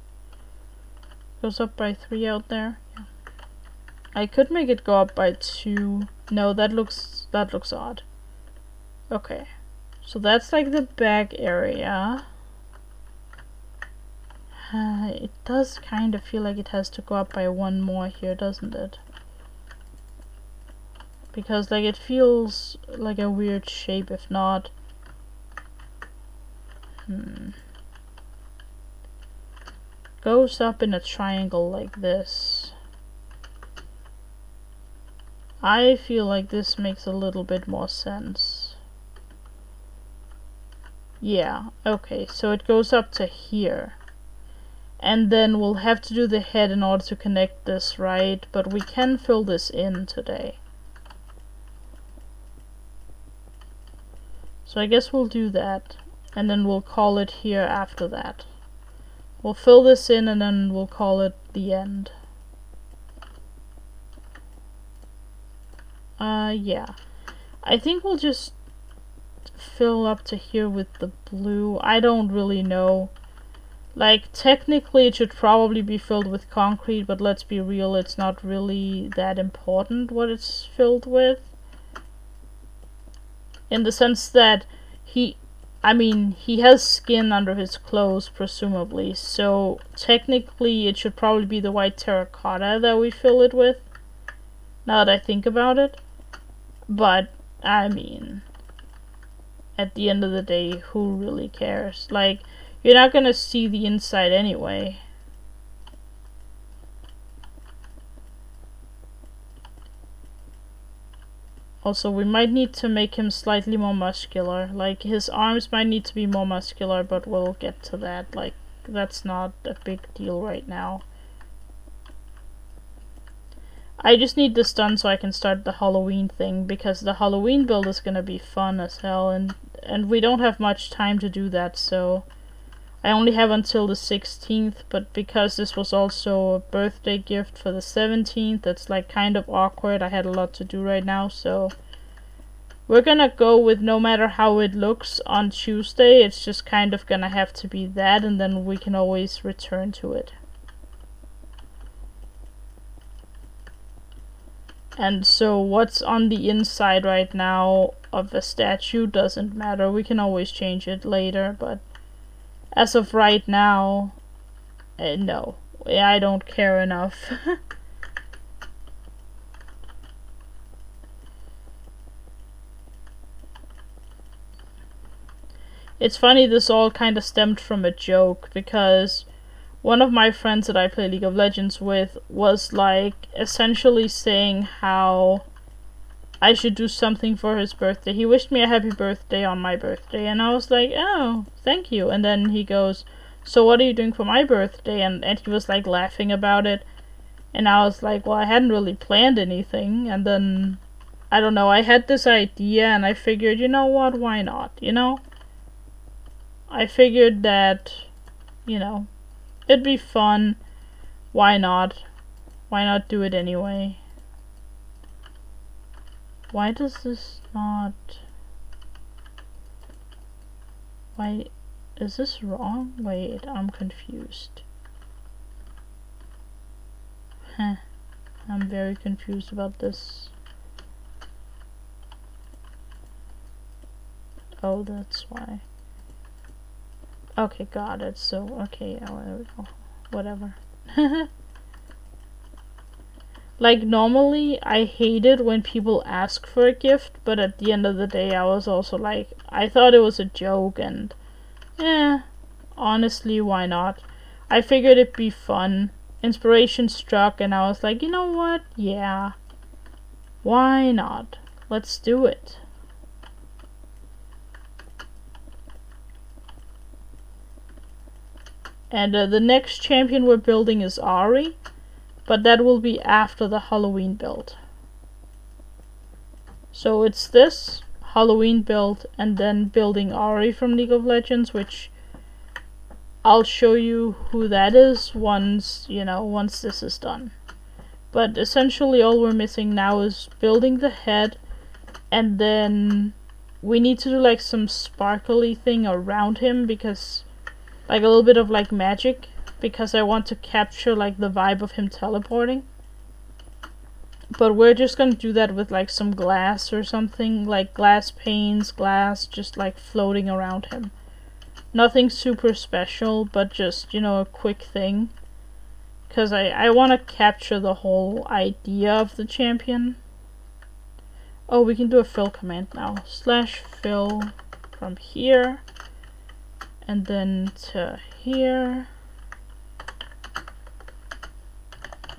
Goes up by 3 out there. Yeah. I could make it go up by 2. No, that looks odd. Okay, so that's like the back area. It does kind of feel like it has to go up by 1 more here, doesn't it? Because like it feels like a weird shape if not. Goes up in a triangle like this. I feel like this makes a little bit more sense. Yeah, okay, so it goes up to here. And then we'll have to do the head in order to connect this, right? But we can fill this in today. So I guess we'll do that, and then we'll call it here after that. We'll fill this in and then we'll call it the end. Yeah. I think we'll just fill up to here with the blue. I don't really know. Like, technically it should probably be filled with concrete, but let's be real, it's not really that important what it's filled with. In the sense that he has skin under his clothes, presumably, so technically it should probably be the white terracotta that we fill it with, now that I think about it. But, I mean, at the end of the day, who really cares? Like, you're not gonna see the inside anyway. Also, we might need to make him slightly more muscular. Like, his arms might need to be more muscular, but we'll get to that. Like, that's not a big deal right now. I just need this done so I can start the Halloween thing, because the Halloween build is gonna be fun as hell, and we don't have much time to do that, so I only have until the 16th, but because this was also a birthday gift for the 17th, it's like kind of awkward. I had a lot to do right now, so we're gonna go with no matter how it looks on Tuesday. It's just kind of gonna have to be that, and then we can always return to it. And so what's on the inside right now of a statue doesn't matter. We can always change it later, but as of right now, no. I don't care enough. It's funny, this all kind of stemmed from a joke, because one of my friends that I play League of Legends with was like essentially saying how I should do something for his birthday. He wished me a happy birthday on my birthday, and I was like, oh, thank you. And then he goes, so what are you doing for my birthday? And he was like laughing about it, and I was like, well, I hadn't really planned anything. And then, I don't know, I had this idea, and I figured, you know what, why not, you know? I figured that, you know, it'd be fun. Why not? Why not do it anyway? Why does this not... Why... Is this wrong? Wait, I'm confused. Huh. I'm very confused about this. Oh, that's why. Okay, got it. So, okay, whatever. Like, normally, I hate it when people ask for a gift, but at the end of the day, I was also like, I thought it was a joke, and honestly, why not? I figured it'd be fun. Inspiration struck, and I was like, you know what? Yeah. Why not? Let's do it. And the next champion we're building is Ahri, but that will be after the Halloween build. So it's this Halloween build, and then building Ahri from League of Legends, which I'll show you who that is once, you know, once this is done. But essentially all we're missing now is building the head, and then we need to do like some sparkly thing around him, because like a little bit of like magic, because I want to capture like the vibe of him teleporting. But we're just gonna do that with like some glass or something, like glass panes, glass just like floating around him. Nothing super special, but just, you know, a quick thing. Because I want to capture the whole idea of the champion. Oh, we can do a fill command now. /fill from here. And then to here.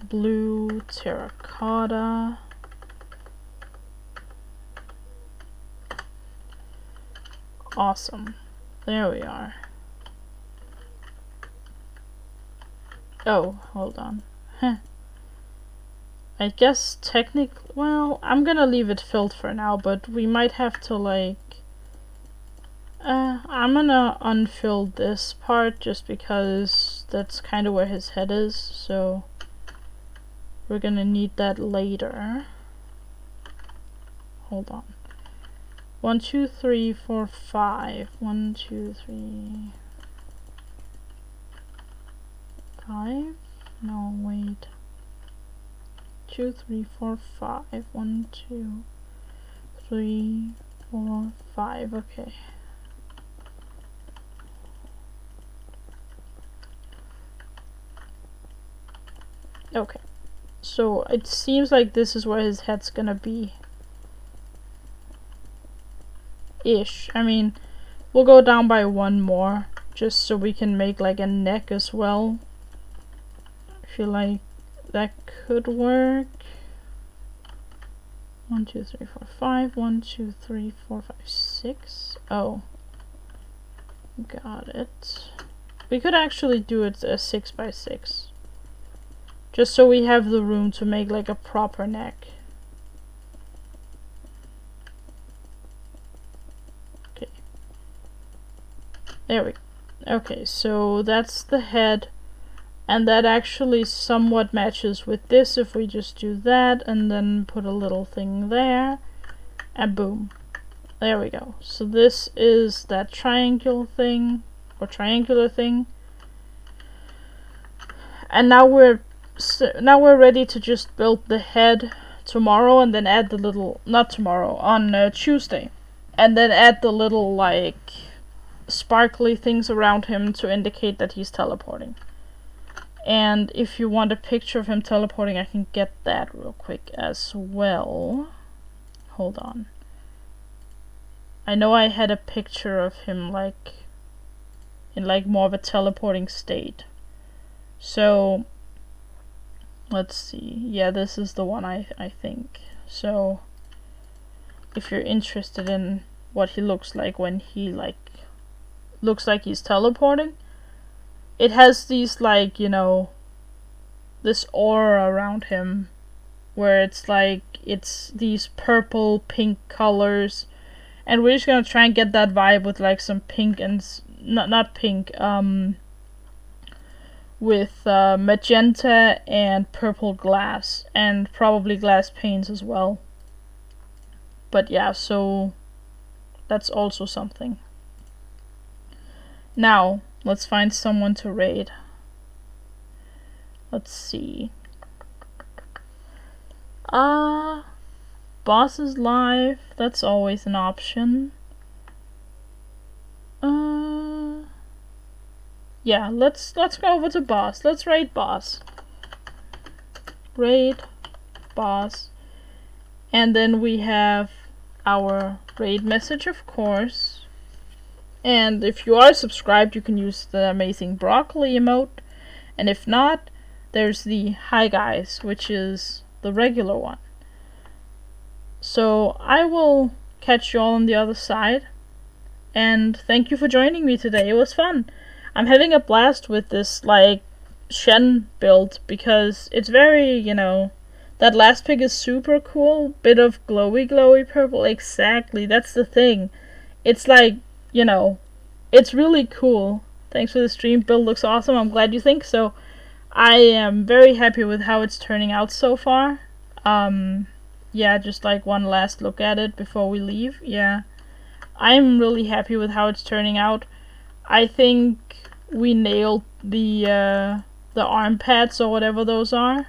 Blue terracotta. Awesome. There we are. Oh, hold on. I guess technically, well, I'm gonna leave it filled for now, but we might have to like, I'm gonna unfill this part just because that's kind of where his head is, so we're gonna need that later. Hold on. 1, 2, 3, 4, 5. 1, 2, 3, 5. No, wait. 2, 3, 4, 5. 1, 2, 3, 4, 5. Okay. Okay. So it seems like this is where his head's gonna be. ish. I mean, we'll go down by one more, just so we can make like a neck as well. I feel like that could work. 1, 2, 3, 4, 5. 1, 2, 3, 4, 5, 6. Oh, got it. We could actually do it a 6 by 6, just so we have the room to make like a proper neck. Okay, there we go. Okay, so that's the head, and that actually somewhat matches with this if we just do that and then put a little thing there, and boom, there we go. So this is that triangle thing, or triangular thing, and now we're ready to just build the head tomorrow, and then add the little, not tomorrow, on Tuesday, and then add the little like sparkly things around him to indicate that he's teleporting. And if you want a picture of him teleporting, I can get that real quick as well. Hold on. I know I had a picture of him like in like more of a teleporting state. So let's see. Yeah, this is the one I think. So if you're interested in what he looks like when he like looks like he's teleporting, it has these like, you know, this aura around him where it's like it's these purple pink colors, and we're just gonna try and get that vibe with like some pink and not pink, with magenta and purple glass, and probably glass panes as well. But yeah, so that's also something. Now let's find someone to raid. Let's see. Boss is live. That's always an option. Yeah, let's go over to boss. Let's raid boss. Raid boss. And then we have our raid message, of course. And if you are subscribed, you can use the amazing broccoli emote. And if not, there's the hi guys, which is the regular one. So I will catch you all on the other side. And thank you for joining me today. It was fun. I'm having a blast with this like Shen build because it's very, you know, that last pick is super cool. Bit of glowy purple. Exactly, that's the thing. It's like, you know, it's really cool. Thanks for the stream. Build looks awesome. I'm glad you think so. I am very happy with how it's turning out so far. Yeah, just like one last look at it before we leave. Yeah, I'm really happy with how it's turning out. I think we nailed the arm pads or whatever those are.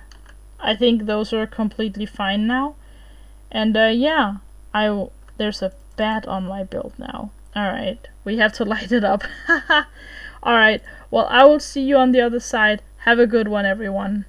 I think those are completely fine now. And yeah, there's a bat on my build now. Alright, we have to light it up. Alright, well, I will see you on the other side. Have a good one, everyone.